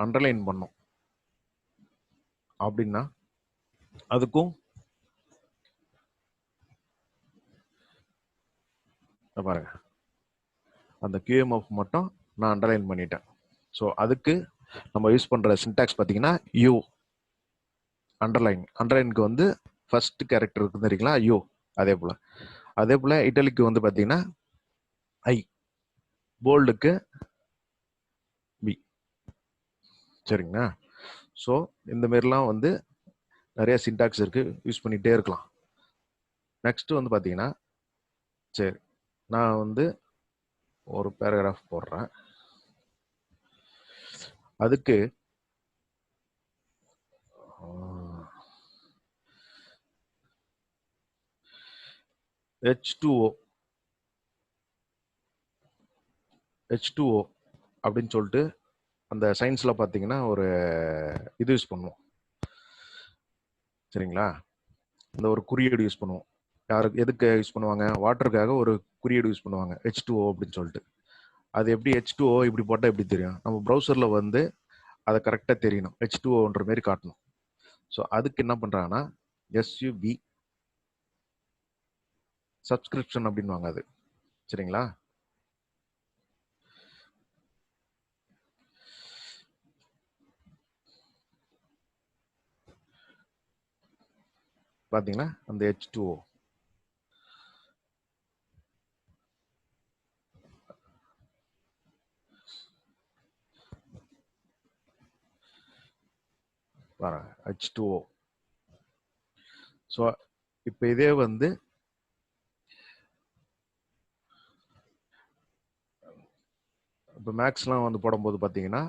அண்டர்லைன் பண்ணோம் அப்படின்னா அதுக்கும் பாருங்க, அந்த QMF மட்டும் நான் அண்டர்லைன் பண்ணிட்டேன். ஸோ அதுக்கு நம்ம யூஸ் பண்ற சின்டாக்ஸ் பார்த்தீங்கன்னா யூ அண்டர்லைனுக்கு வந்து ஃபர்ஸ்ட் கேரக்டர் இருக்கு தெரியுங்களா, யூ. அதே போல இட்டலிக்கு வந்து பார்த்தீங்கன்னா ஐ, போல்டுக்கு பி. சரிங்களா? ஸோ இந்த மாரிலாம் வந்து நிறைய சின்டாக்ஸ் இருக்கு, யூஸ் பண்ணிட்டே இருக்கலாம். நெக்ஸ்ட் வந்து பார்த்தீங்கன்னா சரி நான் வந்து ஒரு பேராகிராஃப் போடுறேன். அதுக்கு H2O அப்படின்னு சொல்லிட்டு அந்த சயின்ஸ்ல பார்த்தீங்கன்னா ஒரு இது யூஸ் பண்ணுவோம். சரிங்களா? இந்த ஒரு குறியீடு யூஸ் பண்ணுவோம். யாருக்கு எதுக்கு யூஸ் பண்ணுவாங்க? வாட்டருக்காக ஒரு குறியீடு யூஸ் பண்ணுவாங்க, H2O அப்படின்னு சொல்லிட்டு. அது எப்படி H2O இப்படி போட்டால் எப்படி தெரியும்? நம்ம ப்ரௌசரில் வந்து அதை கரெக்டாக தெரியணும், H2Oன்ற மாரி காட்டணும். ஸோ அதுக்கு என்ன பண்ணுறாங்கன்னா SUB சப்ஸ்கிரிப்ஷன் அப்படின்வாங்க அது. சரிங்களா? பார்த்தீங்கன்னா அந்த H2O பாருங்க, H2O. ஸோ இப்போ இதே வந்து இப்போ மேக்ஸ்லாம் வந்து போடும்போது பார்த்தீங்கன்னா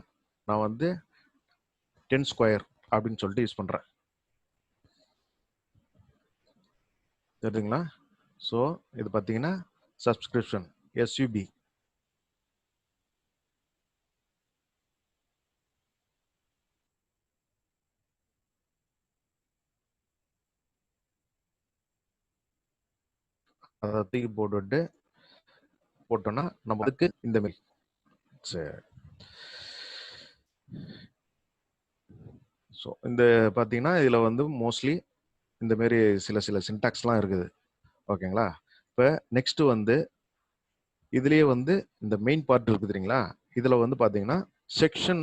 நான் வந்து 10 ஸ்கொயர் அப்படின்னு சொல்லிட்டு யூஸ் பண்ணுறேன். தெரியுதுங்களா? ஸோ இது பார்த்தீங்கன்னா சப்ஸ்கிரிப்ஷன் SUB. அதை தூக்கி போட்டோம்னா நம்ம அதுக்கு இந்த மாதிரி. சரி, ஸோ இந்த பார்த்தீங்கன்னா இதில் வந்து மோஸ்ட்லி இந்த மாதிரி சில சில சின்டாக்ஸ்லாம் இருக்குது. ஓகேங்களா? இப்போ நெக்ஸ்ட் வந்து இதுலயே வந்து இந்த மெயின் பார்ட் இருக்கு தெரியுங்களா? இதுல வந்து பாத்தீங்கன்னா செக்ஷன்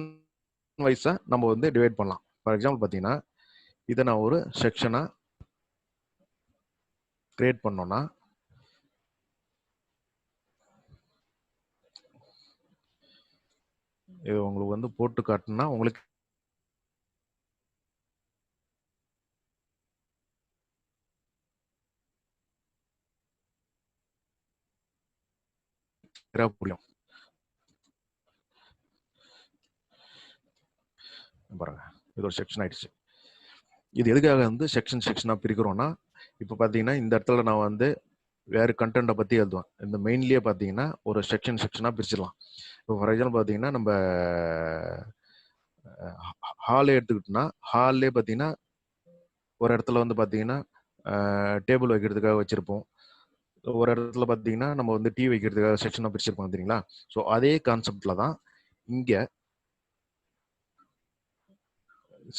வைஸா நம்ம வந்து டிவைட் பண்ணலாம். ஃபார் எக்ஸாம்பிள் பாத்தீங்கன்னா இதை நான் ஒரு செக்ஷனா கிரியேட் பண்ணோம்னா இது உங்களுக்கு வந்து போட்டு காட்டினா உங்களுக்கு புரியும். பாருங்க, இது ஒரு செக்ஷன் ஆயிடுச்சு. இது எதுக்காக வந்து செக்ஷனா பிரிக்கிறோம்னா, இப்போ பாத்தீங்கன்னா இந்த இடத்துல நான் வந்து வேற கண்டென்ட்டை பத்தி எழுதுவேன். இந்த மெயின்லயே பாத்தீங்கன்னா ஒரு செக்ஷனா பிரிச்சிடலாம். இப்போ ஃபார் எக்ஸாம்பிள் பாத்தீங்கன்னா நம்ம ஹால் எடுத்துக்கிட்டோம்னா ஹால்லே பாத்தீங்கன்னா ஒரு இடத்துல வந்து பாத்தீங்கன்னா டேபிள் வைக்கிறதுக்காக வச்சிருப்போம். ஒரு இடத்துல பாத்தீங்கன்னா நம்ம வந்து டீ வைக்கிறதுக்காக செக்ஷனா பிரிச்சிருப்போம் தெரியுங்களா? ஸோ அதே கான்செப்ட்ல தான் இங்க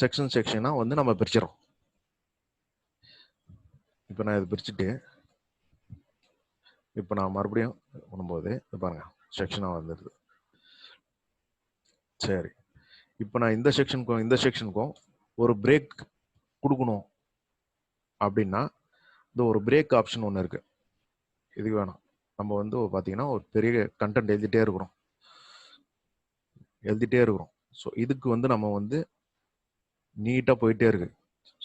செக்ஷனா வந்து நம்ம பிரிச்சிடறோம். இப்போ நான் இதை பிரிச்சுட்டு இப்போ நான் மறுபடியும் பண்ணும்போது பாருங்க செக்ஷனா வந்துடுது. சரி, இப்போ நான் இந்த செக்ஷனுக்கும் ஒரு பிரேக் கொடுக்கணும் அப்படின்னா இந்த ஒரு பிரேக் ஆப்ஷன் ஒன்று இருக்கு. இதுக்கு வேணும் நம்ம வந்து பார்த்தீங்கன்னா ஒரு பெரிய கண்டென்ட் எழுதிட்டே இருக்கிறோம். ஸோ இதுக்கு வந்து நம்ம வந்து நீட்டாக போயிட்டே இருக்கு.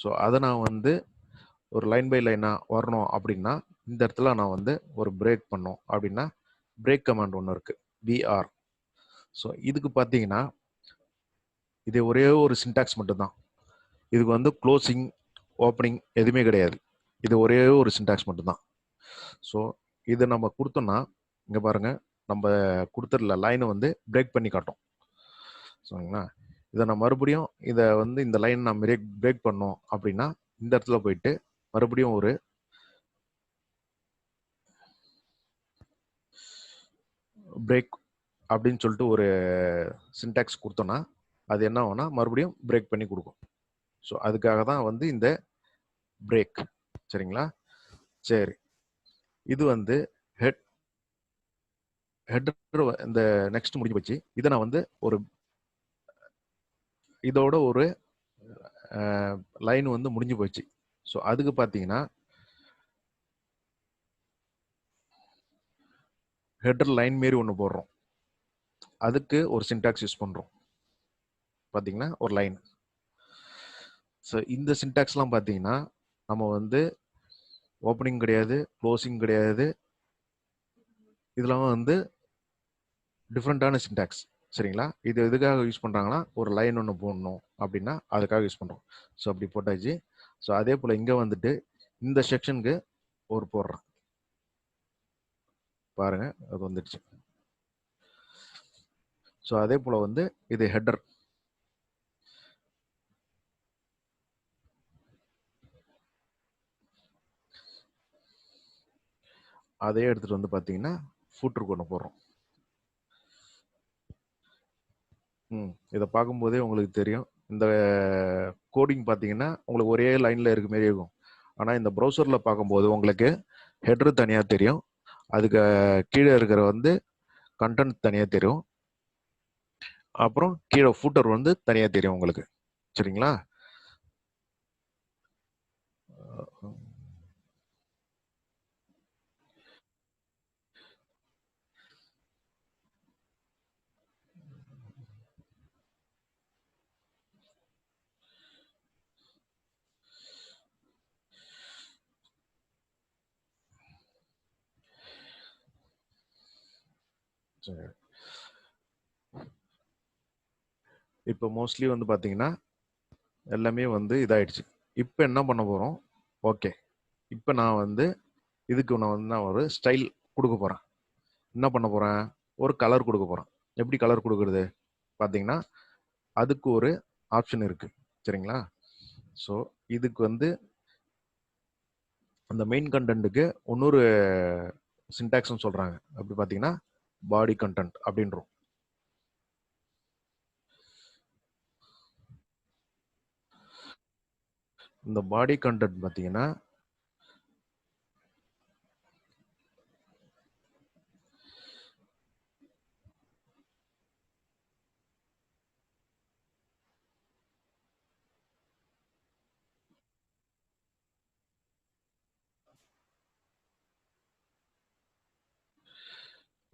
ஸோ அதை நான் வந்து ஒரு லைன் பை லைனாக வரணும் அப்படின்னா இந்த இடத்துல நான் வந்து ஒரு பிரேக் பண்ணோம் அப்படின்னா பிரேக் கமாண்ட் ஒன்று இருக்கு, பிஆர். ஸோ இதுக்கு பார்த்தீங்கன்னா இது ஒரே ஒரு சின்டாக்ஸ் மட்டும்தான். இதுக்கு வந்து க்ளோசிங் ஓப்பனிங் எதுவுமே கிடையாது. இது ஒரே ஒரு சின்டாக்ஸ் மட்டும்தான். ஸோ இதை நம்ம கொடுத்தோம்னா இங்கே பாருங்க நம்ம கொடுத்துடல லைனை வந்து பிரேக் பண்ணி காட்டும். சரிங்களா? இதை நான் மறுபடியும் இதை வந்து இந்த லைன் நான் பிரேக் பண்ணோம் அப்படின்னா இந்த இடத்துல போயிட்டு மறுபடியும் ஒரு பிரேக் அப்படின்னு சொல்லிட்டு ஒரு சின்டாக்ஸ் கொடுத்தோம்னா அது என்ன ஆகும்னா மறுபடியும் பிரேக் பண்ணி கொடுக்கும். ஸோ அதுக்காக தான் வந்து இந்த பிரேக். சரிங்களா? சரி, இது வந்து ஹெட்டர் இந்த நெக்ஸ்ட் முடிஞ்சு போச்சு. இதை நான் வந்து ஒரு இதோட ஒரு லைன் வந்து முடிஞ்சு போச்சு. ஸோ அதுக்கு பார்த்தீங்கன்னா ஹெட்டர் லைன் மாரி ஒன்று போடுறோம். அதுக்கு ஒரு சின்டாக்ஸ் யூஸ் பண்ணுறோம். பார்த்தீங்கன்னா ஒரு லைன். ஸோ இந்த சின்டாக்ஸ்லாம் பார்த்தீங்கன்னா நம்ம வந்து ஓப்பனிங் கிடையாது, க்ளோசிங் கிடையாது. இதெல்லாம் வந்து டிஃப்ரெண்டான சின்டாக்ஸ். சரிங்களா? இது எதுக்காக யூஸ் பண்ணுறாங்கன்னா ஒரு லைன் ஒன்று போடணும் அப்படின்னா அதுக்காக யூஸ் பண்ணுறோம். ஸோ அப்படி போட்டாச்சு. ஸோ அதே போல் இங்கே வந்துட்டு இந்த செக்ஷனுக்கு ஒரு போடுறேன். பாருங்க அது வந்துடுச்சு. ஸோ அதே போல் வந்து இது ஹெட்டர். அதே எடுத்துகிட்டு வந்து பார்த்தீங்கன்னா ஃபூட்டருக்கு ஒன்று போடுறோம். இதை பார்க்கும்போதே உங்களுக்கு தெரியும். இந்த கோடிங் பார்த்தீங்கன்னா உங்களுக்கு ஒரே லைனில் இருக்க மாரி இருக்கும். ஆனால் இந்த ப்ரௌசரில் பார்க்கும்போது உங்களுக்கு ஹெட்ரு தனியாக தெரியும், அதுக்கு கீழே இருக்கிற வந்து கண்டென்ட் தனியாக தெரியும், அப்புறம் கீழே ஃபூட்டர் வந்து தனியாக தெரியும் உங்களுக்கு. சரிங்களா? சரி, இப்போ மோஸ்ட்லி வந்து பார்த்தீங்கன்னா எல்லாமே வந்து இதாயிடுச்சு. இப்போ என்ன பண்ண போகிறோம்? ஓகே, இப்போ நான் வந்து இதுக்கு நான் ஒரு ஸ்டைல் கொடுக்க போகிறேன். என்ன பண்ண போகிறேன்? ஒரு கலர் கொடுக்க போகிறேன். எப்படி கலர் கொடுக்குறது பார்த்தீங்கன்னா அதுக்கு ஒரு ஆப்ஷன் இருக்கு. சரிங்களா? ஸோ இதுக்கு வந்து அந்த மெயின் கண்டென்ட்டுக்கு இன்னொரு சின்டாக்ஸ்னு சொல்றாங்க. அப்படி பார்த்தீங்கன்னா பாடி கண்டென்ட் அப்படின்றோம். இந்த பாடி கண்டென்ட் பார்த்தீங்கன்னா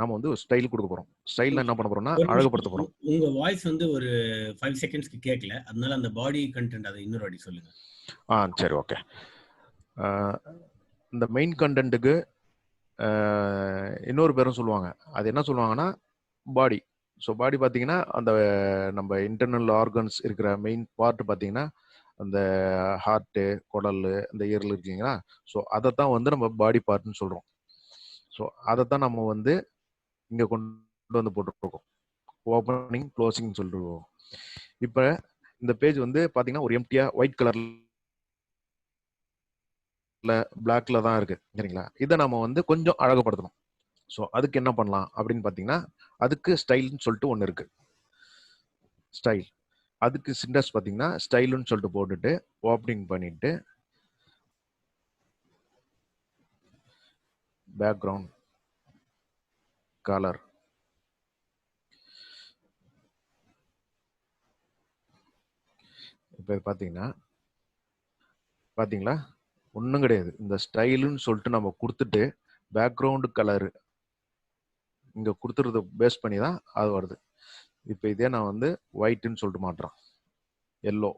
நாம வந்து ஒரு ஸ்டைல் கொடுக்க போறோம். ஸ்டைல்ல என்ன பண்ண போறோம்னா ஒரு நிமிஷம். அழகுபடுத்த போறோம். உங்க வாய்ஸ் வந்து ஒரு 5 செகண்ட்ஸ்க்கு கேட்கல. அதனால அந்த பாடி கண்டென்ட் அதை இன்னொரு வாட்டி சொல்லுங்க. சரி, ஓகே. இந்த மெயின் கண்டென்ட்டுக்கு இன்னொரு பேரும் சொல்லுவாங்க. அது என்ன சொல்லுவாங்கன்னா பாடி. ஸோ பாடி பார்த்தீங்கன்னா அந்த நம்ம இன்டர்னல் ஆர்கன்ஸ் இருக்கிற மெயின் பார்ட் பார்த்தீங்கன்னா அந்த ஹார்ட்டு, குடல், இந்த ஈரல் இருக்கீங்களா? ஸோ அதைத்தான் வந்து நம்ம பாடி பார்ட்னு சொல்றோம். ஸோ அதைத்தான் நம்ம வந்து இங்க கொண்டு வந்து போட்டுருக்கோம். ஓப்பனிங் க்ளோசிங் சொல்லிருக்கோம். இப்போ இந்த பேஜ் வந்து பார்த்தீங்கன்னா ஒரு எம்டியா ஒயிட் கலர்ல பிளாக்ல தான் இருக்கு, சரிங்களா? இதை நம்ம வந்து கொஞ்சம் அழகுபடுத்தணும். ஸோ அதுக்கு என்ன பண்ணலாம் அப்படின்னு பார்த்தீங்கன்னா அதுக்கு ஸ்டைல்னு சொல்லிட்டு ஒன்று இருக்கு. ஸ்டைல். அதுக்கு சிண்டர்ஸ் பார்த்தீங்கன்னா ஸ்டைலுன்னு சொல்லிட்டு போட்டுட்டு ஓப்பனிங் பண்ணிட்டு பேக்ரவுண்ட் கலர் இப்போ பார்த்தீங்களா ஒன்றும் கிடையாது. இந்த ஸ்டைலுன்னு சொல்லிட்டு நம்ம கொடுத்துட்டு பேக்ரவுண்டு கலரு இங்கே கொடுத்துறத பேஸ் பண்ணி தான் அது வருது. இப்போ இதே நான் வந்து ஒயிட்டுன்னு சொல்லிட்டு மாட்டுறேன், எல்லோ.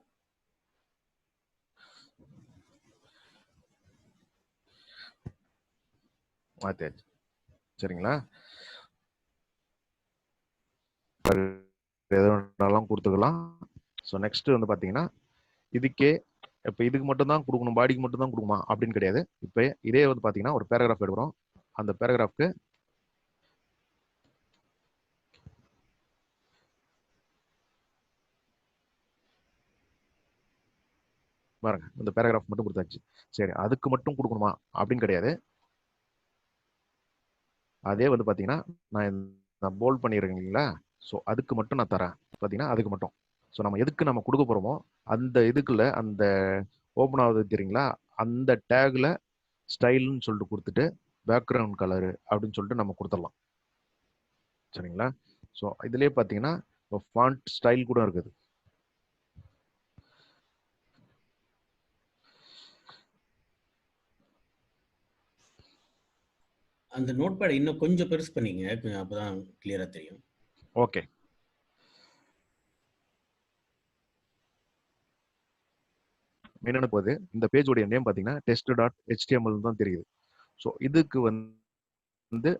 மாற்றியாச்சு, சரிங்களா? எது வேணாலும் கொடுத்துக்கலாம். ஸோ நெக்ஸ்ட் வந்து பார்த்தீங்கன்னா இதுக்கே இப்போ இதுக்கு மட்டும் தான் கொடுக்கணும், பாடிக்கு மட்டும் தான் கொடுக்குமா அப்படின்னு கிடையாது. இப்போ இதே வந்து பார்த்தீங்கன்னா ஒரு பேராகிராஃப் எடுக்கிறோம். அந்த பேராகிராஃப்க்கு பாருங்க, இந்த பேராகிராஃப் மட்டும் கொடுத்தாச்சு. சரி, அதுக்கு மட்டும் கொடுக்கணுமா அப்படின்னு கிடையாது. அதே வந்து பார்த்தீங்கன்னா நான் போல்ட் பண்ணிடுறேன் இல்லைங்களா? ஸோ அதுக்கு மட்டும் நான் தரேன் பார்த்தீங்கன்னா, அதுக்கு மட்டும். ஸோ நம்ம எதுக்கு நம்ம கொடுக்க போகிறோமோ அந்த இதுக்குள்ள அந்த ஓப்பன் ஆகுது தெரியுங்களா, அந்த டேக்ல ஸ்டைல்னு சொல்லிட்டு கொடுத்துட்டு பேக்ரவுண்ட் கலரு அப்படின்னு சொல்லிட்டு நம்ம கொடுத்துடலாம், சரிங்களா? ஸோ இதுலேயே பார்த்தீங்கன்னா ஃபாண்ட் ஸ்டைல் கூட இருக்குது. அந்த நோட்பேட் இன்னும் கொஞ்சம் பெருசு பண்ணிங்க, அப்பதான் கிளியரா தெரியும். ஓகே. என்னென்ன போகுது, இந்த பேஜோடைய நேம் பார்த்தீங்கன்னா test.html தான் தெரியுது. ஸோ இதுக்கு வந்து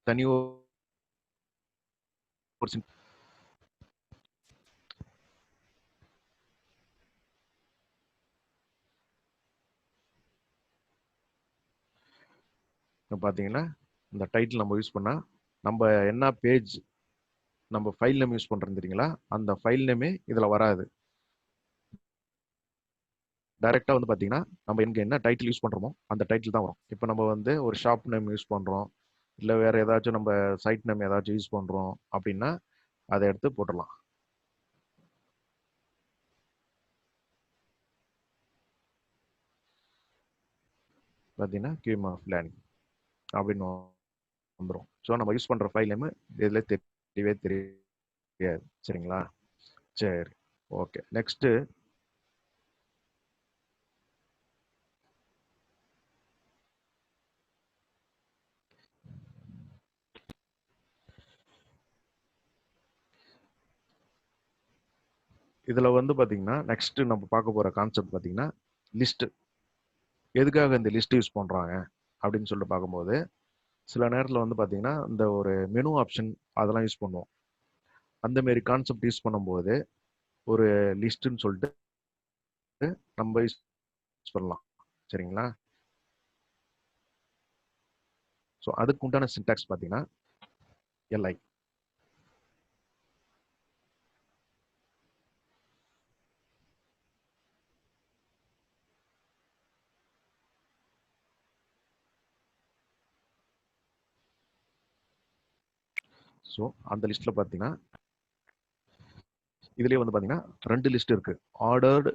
தனி ஒரு பார்த்தீங்கன்னா இந்த டைட்டில் நம்ம யூஸ் பண்ணால் நம்ம என்ன பேஜ் நம்ம ஃபைல் நேம் யூஸ் பண்ணுறோம் தெரியுங்களா, அந்த ஃபைல் நேமே இதில் வராது. டைரெக்டாக வந்து பார்த்தீங்கன்னா நம்ம இங்கே என்ன டைட்டில் யூஸ் பண்ணுறோமோ அந்த டைட்டில் தான் வரும். இப்போ நம்ம வந்து ஒரு ஷாப் நேம் யூஸ் பண்ணுறோம், இல்லை வேறு ஏதாச்சும் நம்ம சைட் நேம் ஏதாச்சும் யூஸ் பண்ணுறோம் அப்படின்னா அதை எடுத்து போட்டுடலாம். பார்த்தீங்கன்னா கியூம் ஆஃப் லேர்னிங் அப்படின்னு வந்துடும். ஸோ நம்ம யூஸ் பண்ணுற ஃபைல் நேமு இதில் தெரியவே தெரியாது, சரிங்களா? சரி, ஓகே. நெக்ஸ்ட்டு இதில் வந்து பார்த்தீங்கன்னா நெக்ஸ்ட் நம்ம பார்க்க போகிற கான்செப்ட் பார்த்தீங்கன்னா லிஸ்ட்டு. எதுக்காக இந்த லிஸ்ட் யூஸ் பண்ணுறாங்க அப்படின்னு சொல்லிட்டு பார்க்கும்போது சில நேரத்தில் வந்து பார்த்தீங்கன்னா இந்த ஒரு மெனு ஆப்ஷன் அதெல்லாம் யூஸ் பண்ணுவோம். அந்த மாரி கான்செப்ட் யூஸ் பண்ணும்போது ஒரு லிஸ்ட்டுன்னு சொல்லிட்டு நம்ம யூஸ் பண்ணலாம், சரிங்களா? ஸோ அதுக்கு உண்டான சின்டாக்ஸ் பார்த்தீங்கன்னா எல்ஐ. ஸோ அந்த லிஸ்ட்டில் பார்த்தீங்கன்னா இதுலயே வந்து பாத்தீங்கன்னா 2 லிஸ்ட் இருக்கு. ஆர்டர்டு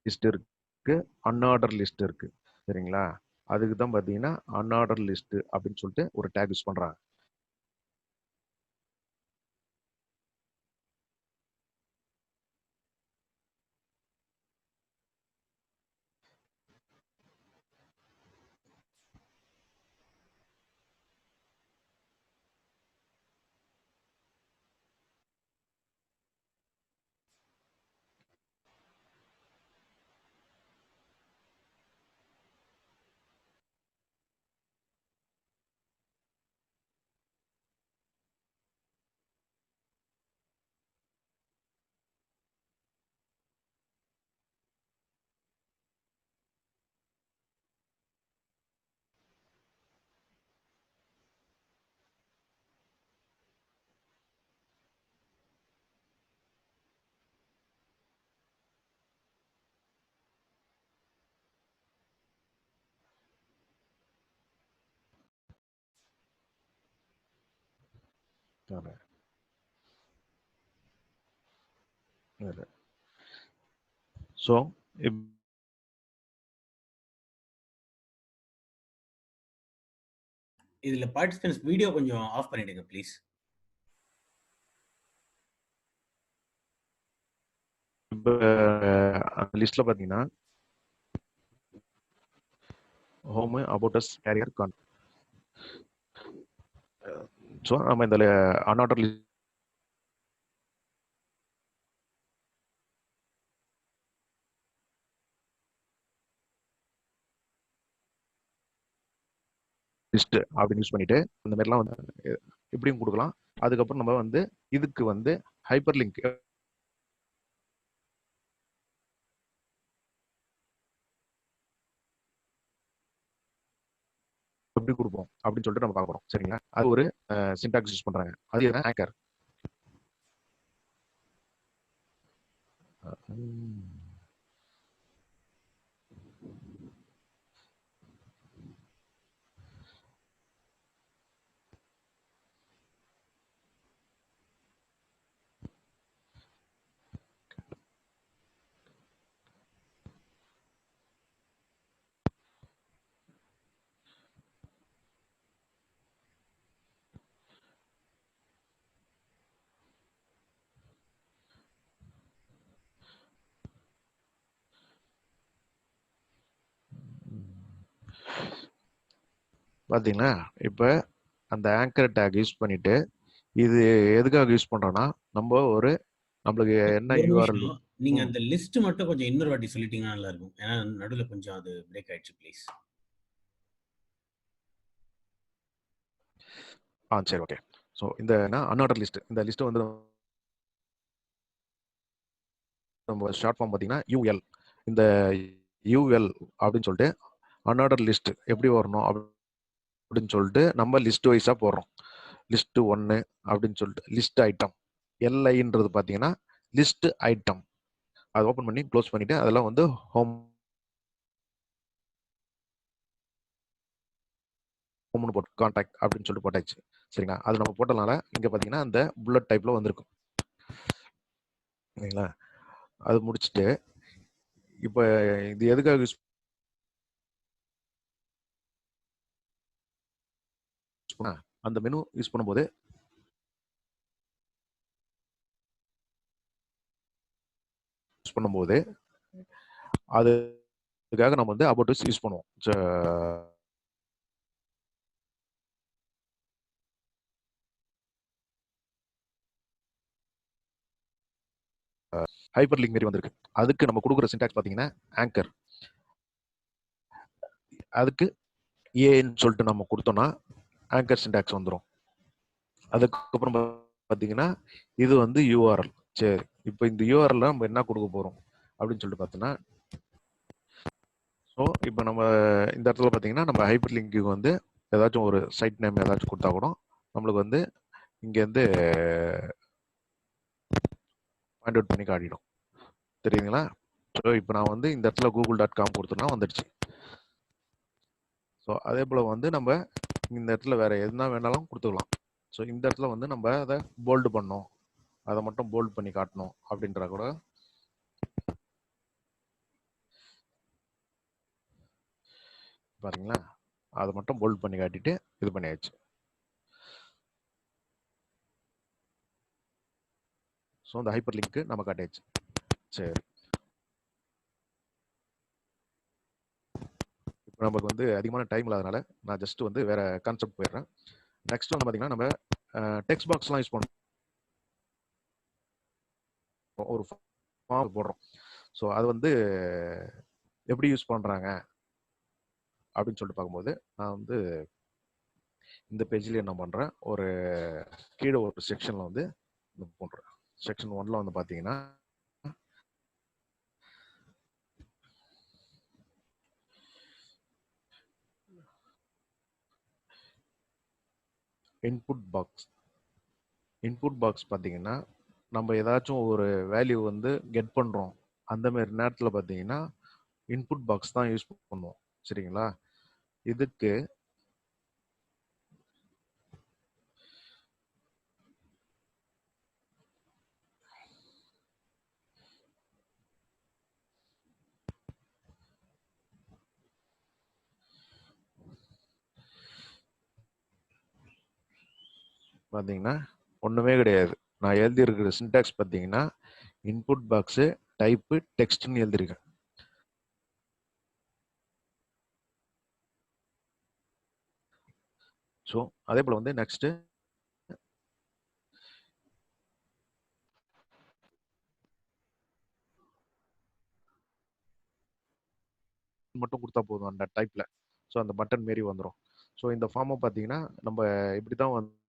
லிஸ்ட் இருக்கு, அன்ஆர்டர் லிஸ்ட் இருக்கு. சரிங்களா? அதுக்கு தான் பாத்தீங்கன்னா அன்ஆர்டர் லிஸ்ட் அப்படின்னு சொல்லிட்டு ஒரு டேக் யூஸ் பண்றாங்க. ஸோ இதுல பார்ட்டிசிபென்ட்ஸ் வீடியோ கொஞ்சம் ஆஃப் பண்ணிடுங்க ப்ளீஸ். இப்போ அந்த லிஸ்ட்ல பாத்தீங்கன்னா home, about us, career, con. So நம்ம இந்த அன்ஆர்டர் லிஸ்ட் அப்படின்னு யூஸ் பண்ணிட்டு இந்த மாதிரிலாம் வந்து இப்படியும் கொடுக்கலாம். அதுக்கப்புறம் நம்ம வந்து இதுக்கு வந்து ஹைப்பர் லிங்க் எப்படி கொடுப்போம் அப்படின்னு சொல்லிட்டு நம்ம பார்க்க போறோம். சரிங்களா? அது ஒரு சின்டாக்ஸ் யூஸ் பண்றாங்க. அது என்ன? ஆங்கர். பாத்தீங்களா? இப்ப அந்த ஆங்கர் டேக் யூஸ் பண்ணிட்டு இது எதுக்காக யூஸ் பண்றோம்னா நம்ம ஒரு நம்மளுக்கு என்ன ஒரு யூஆர்எல். நிமிஷம். நீங்க அந்த லிஸ்ட் மட்டும் கொஞ்சம் இன்னொரு வாட்டி சொல்லிட்டீங்கன்னா நல்லா இருக்கும். ஏன்னா நடுவுல கொஞ்சம் அது பிரேக் ஆயிடுச்சு ப்ளீஸ். சரி, ஓகே. ஸோ இந்த அன்ஆர்டர் லிஸ்ட், இந்த லிஸ்ட் வந்து நம்ம ஷார்ட் ஃபார்ம் பார்த்தீங்கன்னா யூஎல். இந்த யூஎல் அப்படின்னு சொல்லிட்டு அன்ஆர்டர் லிஸ்ட் எப்படி வரணும் அப்படின்னு சொல்லிட்டு நம்ம லிஸ்ட் வைஸாக போடுறோம். லிஸ்ட் 1 அப்படின்னு சொல்லிட்டு லிஸ்ட் ஐட்டம். எல்ஐன்றது பார்த்தீங்கன்னா லிஸ்ட் ஐட்டம். அதை ஓப்பன் பண்ணி க்ளோஸ் பண்ணிட்டு அதெல்லாம் வந்து ஹோம்னு போட்டு கான்டாக்ட் அப்படின்னு சொல்லிட்டு போட்டாச்சு. சரிங்களா? அது நம்ம போட்டதுனால இங்கே பார்த்தீங்கன்னா அந்த புல்லட் டைப்ல வந்திருக்கும். சரிங்களா? அது முடிச்சுட்டு இப்போ இது எதுக்காக யூஸ் பண்ண, அந்த மெனு யூஸ் பண்ணும்போது அதுக்காக நம்ம வந்து அபவுட் யூஸ் பண்ணுவோம். ஹைப்பர் லிங்க் மாரி வந்திருக்கு. அதுக்கு நம்ம கொடுக்குற சின்டாக்ஸ் பார்த்தீங்கன்னா ஆங்கர். அதுக்கு ஏன்னு சொல்லிட்டு நம்ம கொடுத்தோம்னா ஆங்கர் சின்டாக்ஸ் வந்துடும். அதுக்கப்புறம் பார்த்தீங்கன்னா இது வந்து யூஆர்எல். சரி, இப்போ இந்த யூஆர்எல் நம்ம என்ன கொடுக்க போறோம் அப்படின்னு சொல்லிட்டு பார்த்தோம்னா, ஸோ இப்போ நம்ம இந்த இடத்துல பார்த்தீங்கன்னா நம்ம ஹைப்பர் லிங்க்கு வந்து ஏதாச்சும் ஒரு சைட் நேம் ஏதாச்சும் கொடுத்தா கூட நம்மளுக்கு வந்து இங்கேருந்து பாயிண்ட் அவுட் பண்ணி காட்டிடும். தெரியுதுங்களா? ஸோ இப்போ நான் வந்து இந்த இடத்துல google.com கொடுத்தோன்னா வந்துடுச்சு. ஸோ அதே போல் வந்து நம்ம இந்த இடத்துல வேற எதுனா வேணாலும் கொடுத்துக்கலாம். ஸோ இந்த இடத்துல வந்து நம்ம அதை போல்டு பண்ணோம் அதை மட்டும் போல்ட் பண்ணி காட்டணும் அப்படின்றா கூட பாருங்களா, அதை மட்டும் போல்ட் பண்ணி காட்டிட்டு இது பண்ணியாச்சு. ஸோ இந்த ஹைப்பர் லிங்க் நம்ம காட்டியாச்சு. சரி, இப்போ நமக்கு வந்து அதிகமான டைம் இல்லாதனால நான் ஜஸ்ட் வந்து வேற கான்செப்ட் போயிடுறேன். நெக்ஸ்ட் வந்து பார்த்தீங்கன்னா நம்ம டெக்ஸ்ட் பாக்ஸ்லாம் யூஸ் பண்ணுவோம், ஒரு ஃபார்ம் போடுறோம். ஸோ அது வந்து எப்படி யூஸ் பண்ணுறாங்க அப்படின்னு சொல்லிட்டு பார்க்கும்போது நான் வந்து இந்த பேஜில் என்ன பண்ணுறேன், ஒரு கீழே ஒரு செக்ஷனில் வந்து போடுறேன். செக்ஷன் 1ல வந்து பார்த்தீங்கன்னா இன்புட் பாக்ஸ். இன்புட் பாக்ஸ் பார்த்தீங்கன்னா நம்ம ஏதாச்சும் ஒரு வேல்யூ வந்து கெட் பண்ணுறோம், அந்த மாதிரி நேரத்தில் பார்த்தீங்கன்னா இன்புட் பாக்ஸ் தான் யூஸ் பண்ணுவோம். சரிங்களா, இதுக்கு பார்த்தீங்கன்னா ஒன்றுமே கிடையாது. நான் எழுதியிருக்கிற சின்டாக்ஸ் பார்த்தீங்கன்னா இன்புட் பாக்ஸு டைப்பு டெக்ஸ்ட்னு எழுதியிருக்கேன். ஸோ அதே போல் வந்து நெக்ஸ்ட்டு மட்டும் கொடுத்தா போதும் அந்த டைப்பில். ஸோ அந்த பட்டன் மாரி வந்துடும். ஸோ இந்த ஃபார்மை பார்த்தீங்கன்னா நம்ம இப்படி தான் வந்து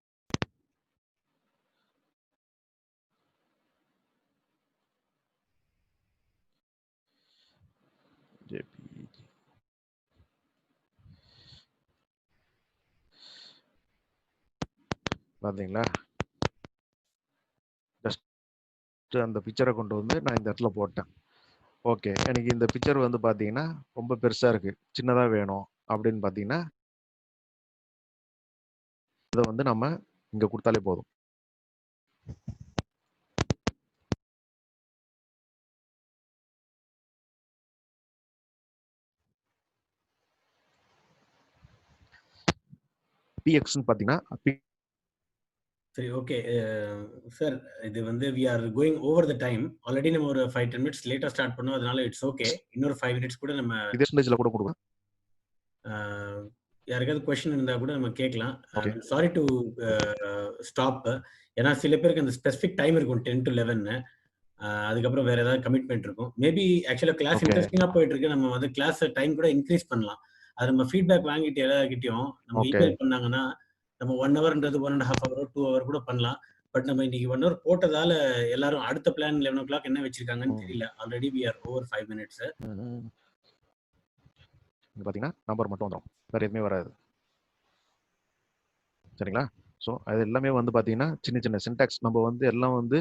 பார்த்தீங்களா, ஜஸ்ட் அந்த பிக்சரை கொண்டு வந்து நான் இந்த இடத்துல போட்டேன். ஓகே, எனக்கு இந்த பிக்சர் வந்து பார்த்தீங்கன்னா ரொம்ப பெருசாக இருக்குது, சின்னதாக வேணும் அப்படின்னு பார்த்தீங்கன்னா இதை வந்து நம்ம இங்கே கொடுத்தாலே போதும். பிஎக்ஸ்ன்னு பார்த்தீங்கன்னா சரி, ஓகே சார். இது வந்து we are going over the time. Already நம்ம ஒரு 5-10 மினிட்ஸ் லேட்டா ஸ்டார்ட் பண்ணோம், அதனால இட்ஸ் ஓகே. இன்னொரு 5 மினிட்ஸ் கூட நம்ம இதே ஸ்டேஜில் கூட கொடுங்க. யாருக்காவது கொஸ்டின் இருந்தா கூட நம்ம கேட்கலாம். Okay, sorry to stop. ஏன்னா சில பேருக்கு அந்த ஸ்பெசிஃபிக் டைம் இருக்கும் 10 to 11. அதுக்கப்புறம் வேற ஏதாவது கமிட்மெண்ட் இருக்கும். மேபி ஆக்சுவலா கிளாஸ் ஓகே, இன்ட்ரெஸ்டிங்கா போயிட்டு இருக்கு. நம்ம வந்து கிளாஸ் டைம் கூட இன்க்ரீஸ் பண்ணலாம். அது நம்ம ஃபீட்பேக் வாங்கிட்டு எல்லார்கிட்டயும் நம்ம ஓகே. இமெயில் பண்ணாங்கன்னா நம்ம 1 ஹவர்ன்றது 1.5 ஹவர் 2 ஹவர் கூட பண்ணலாம். பட் நம்ம இன்னைக்கு 1 ஹவர் போட்டதால எல்லாரும் அடுத்த பிளான் 11 o'clock என்ன வச்சிருக்காங்கன்னு தெரியல. Already we are over 5 minutes. இங்க பார்த்தீங்கன்னா நம்பர் மட்டும் வந்துடும், வேறு எதுவுமே வராது. சரிங்களா, ஸோ அது எல்லாமே வந்து பார்த்தீங்கன்னா சின்ன சின்ன சின்டாக்ஸ் நம்ம வந்து எல்லாம் வந்து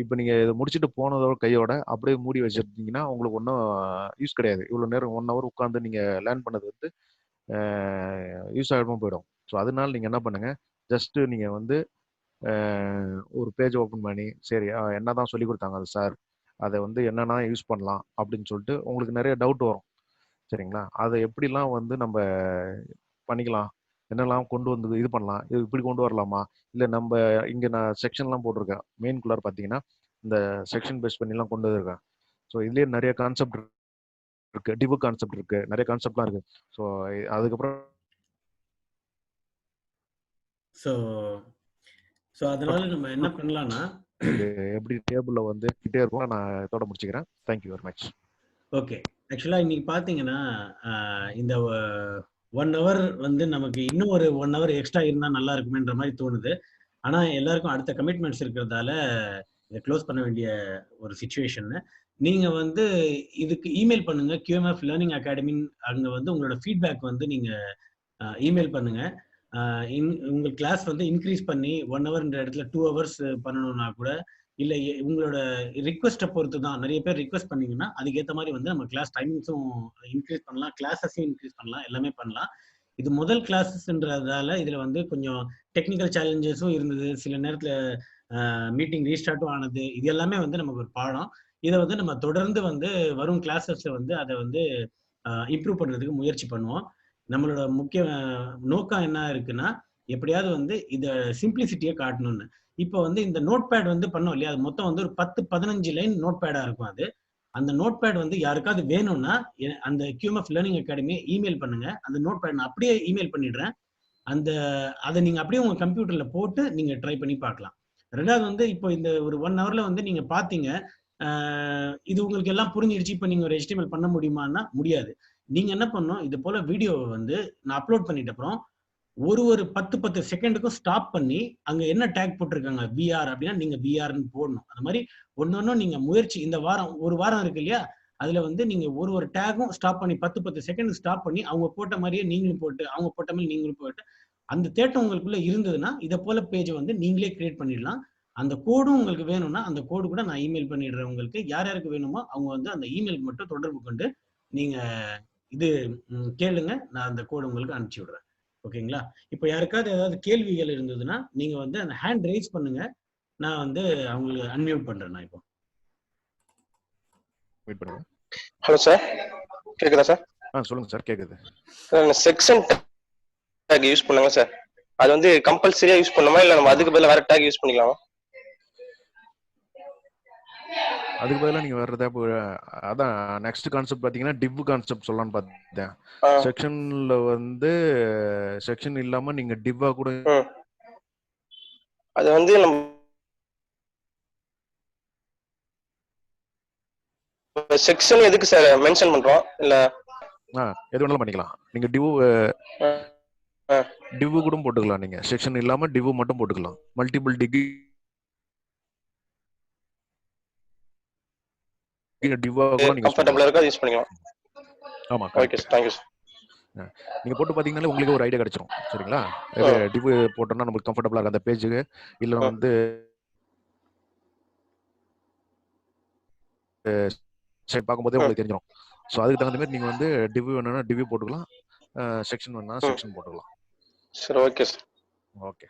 இப்போ நீங்கள் இதை முடிச்சுட்டு போனதோட கையோட அப்படியே மூடி வச்சுருந்தீங்கன்னா உங்களுக்கு ஒன்றும் யூஸ் கிடையாது. இவ்வளோ நேரம் 1 ஹவர் உட்காந்து நீங்கள் லேர்ன் பண்ணது வந்து யூஸ் ஆகாமல் போயிடும். ஸோ அதனால நீங்கள் என்ன பண்ணுங்கள், ஜஸ்ட்டு நீங்கள் வந்து ஒரு பேஜ் ஓப்பன் பண்ணி சரி என்ன தான் சொல்லி கொடுத்தாங்க அது சார், அதை வந்து என்னென்னா யூஸ் பண்ணலாம் அப்படின்னு சொல்லிட்டு உங்களுக்கு நிறைய டவுட் வரும். சரிங்களா, அதை எப்படிலாம் வந்து நம்ம பண்ணிக்கலாம், என்னெல்லாம் கொண்டு வந்து இது பண்ணலாம், இது இப்படி கொண்டு வரலாமா, இல்லை நம்ம இங்கே நான் செக்ஷன்லாம் போட்டிருக்கேன் மெயின்குள்ளார பார்த்தீங்கன்னா இந்த செக்ஷன் பேஸ் பண்ணிலாம் கொண்டு வந்திருக்கேன். ஸோ இதுலேயே நிறைய கான்செப்ட் இருக்கு, டிபு கான்செப்ட் இருக்கு, நிறைய கான்செப்ட்லாம் இருக்கு. ஸோ அதுக்கப்புறம் ஸோ ஸோ அதனால நம்ம என்ன பண்ணலாம்னா எப்படி டேபிளில் வந்து கிட்டே இருக்கும். நான் இதோட முடிச்சுக்கிறேன். Thank you very much. ஓகே. ஆக்சுவலா இன்னைக்கு பார்த்தீங்கன்னா இந்த 1 ஹவர் வந்து நமக்கு இன்னும் ஒரு 1 ஹவர் எக்ஸ்ட்ரா இருந்தா நல்லா இருக்குமேன்ற மாதிரி தோணுது. ஆனா எல்லாருக்கும் அடுத்த கமிட்மெண்ட்ஸ் இருக்கிறதால இதை க்ளோஸ் பண்ண வேண்டிய ஒரு சிச்சுவேஷன். நீங்க வந்து இதுக்கு இமெயில் பண்ணுங்க, QMF லேர்னிங் அகாடமி. அங்க வந்து உங்களோட ஃபீட்பேக் வந்து நீங்க இமெயில் பண்ணுங்க. உங்க கிளாஸ் வந்து இன்க்ரீஸ் பண்ணி 1 ஹவர்ன்ற இடத்துல 2 ஹவர்ஸ் பண்ணணும்னா கூட, இல்ல உங்களோட ரிக்வெஸ்ட்டை பொறுத்து தான். நிறைய பேர் ரிக்வெஸ்ட் பண்ணீங்கன்னா அதுக்கேற்ற மாதிரி வந்து நம்ம கிளாஸ் டைமிங்ஸும் இன்க்ரீஸ் பண்ணலாம், கிளாஸஸையும் இன்க்ரீஸ் பண்ணலாம், எல்லாமே பண்ணலாம். இது முதல் கிளாஸஸ்ன்றதால இதுல வந்து கொஞ்சம் டெக்னிக்கல் சேலஞ்சஸும் இருந்தது. சில நேரத்துல மீட்டிங் ரீஸ்டார்ட்டும் ஆனது, இது எல்லாமே வந்து நமக்கு ஒரு பாடம். இதை வந்து நம்ம தொடர்ந்து வந்து வரும் கிளாஸஸ்ல வந்து அதை வந்து இம்ப்ரூவ் பண்றதுக்கு முயற்சி பண்ணுவோம். நம்மளோட முக்கிய நோக்கம் என்ன இருக்குன்னா, எப்படியாவது வந்து இத சிம்பிளிசிட்டியை காட்டணும்னு. இப்போ வந்து இந்த நோட் பேட் வந்து பண்ணோம் இல்லையா? அது மொத்தம் வந்து ஒரு 10, 15 லைன் நோட் பேடா இருக்கும் அது. அந்த நோட் பேட் வந்து யாருக்காவது வேணும்னா, அந்த QMF லேர்னிங் அகாடமி இமெயில் பண்ணுங்க. அந்த நோட் பேட் நான் அப்படியே இமெயில் பண்ணிடுறேன். அந்த அத நீங்க அப்படியே உங்க கம்ப்யூட்டர்ல போட்டு நீங்க ட்ரை பண்ணி பார்க்கலாம். 2வது வந்து இப்போ இந்த ஒரு 1 ஹவர்ல வந்து நீங்க பார்த்தீங்க. அ இது உங்களுக்கு எல்லாம் புரிஞ்சிடுச்சு. இப்ப நீங்க ஒரு HTML பண்ண முடியுமான்னா, முடியாது. நீங்க என்ன பண்ணணும், இது போல வீடியோவ வந்து நான் அப்லோட் பண்ணிட்ட அப்புறம், ஒரு 10 செகண்டுக்கும் ஸ்டாப் பண்ணி, அங்க என்ன டேக் போட்டிருக்காங்க விஆர் அப்படின்னா, நீங்க விஆர்ன்னு போடணும். அந்த மாரி ஒண்ணொண்ணும் நீங்க முயற்சி இந்த வாரம் 1 வாரம் இருக்கு இல்லையா? அதுல வந்து நீங்க ஒரு டேகும் ஸ்டாப் பண்ணி 10 செகண்ட் ஸ்டாப் பண்ணி, அவங்க போட்ட மாரியே நீங்களும் போட்டு, அவங்க போட்ட மாரி நீங்களும் போட்டு, அந்த தேட்டம் உங்களுக்குள்ள இருந்ததுன்னா, இத போல பேஜ வந்து நீங்களே கிரியேட் பண்ணிடலாம். அந்த கோடும் உங்களுக்கு வேணும்னா, அந்த கோடு கூட நான் இமெயில் பண்ணிடுறேன் உங்களுக்கு. யார் யாருக்கு வேணுமோ, அவங்க வந்து அந்த இமெயிலுக்கு மட்டும் தொடர்பு கொண்டு, நீங்க இது கேளுங்க. நான் அந்த கோடு உங்களுக்கு அனுப்பிச்சு விடுறேன். ஓகேங்களா? இப்ப யாருக்காவது ஏதாவது கேள்விகள் இருந்ததுன்னா, நீங்க வந்து அந்த ஹேண்ட் ரெய்ஸ் பண்ணுங்க. நான் வந்து அவங்களுக்கு அன்மியூட் பண்றேன் நான் இப்போ. வெயிட் பண்ணுங்க. ஹலோ சார், கேக்குதா சார்? சொல்லுங்க சார், கேக்குது. செக்ஷன் டேக் யூஸ் பண்ணுங்க சார். அது வந்து கம்பல்சரியா யூஸ் பண்ணுமா இல்ல நம்ம அதுக்கு பதிலா வேற டேக் யூஸ் பண்ணிக்கலாமா? அதுக்கு பதிலா நீங்க வேற ஏதாவது அதான் நெக்ஸ்ட் கான்செப்ட் பாத்தீங்கன்னா டிவ் கான்செப்ட் சொல்லலாம்னு பார்த்தேன். செக்ஷன்ல வந்து செக்ஷன் இல்லாம நீங்க டிவ்வா கூட அது வந்து நம்ம செக்ஷன் எதுக்கு சார் மென்ஷன் பண்றோம்? இல்ல எது வேணாலும் பண்ணிக்கலாம். நீங்க டிவ் கூட போட்டுக்கலாம். நீங்க செக்ஷன் இல்லாம டிவ் மட்டும் போட்டுக்கலாம். மல்டிபிள் டிக் டிவ்வா கூட நீங்க கம்ஃபர்ட்டபிளா இருக்கா யூஸ் பண்ணிக்கலாம். ஆமா, okay sir, thank you sir. நீங்க போட்டு பாத்தீங்கன்னா உங்களுக்கு ஒரு ஐடியா கிடைச்சிரும். சரிங்களா? டிவ் போட்டோம்னா நமக்கு கம்ஃபர்ட்டபிளா இருக்கு அந்த பேஜுக்கு. இல்ல வந்து சைட் பார்க்கும்போதே உங்களுக்கு தெரிஞ்சிடும். ஸோ அதுக்கு தகுந்த மாதிரி நீங்க வந்து டிவ் வேணும்னா டிவ் போட்டுக்கலாம். செக்ஷன் வேணும்னா செக்ஷன் போட்டுக்கலாம். சரி, ஓகே சார். ஓகே.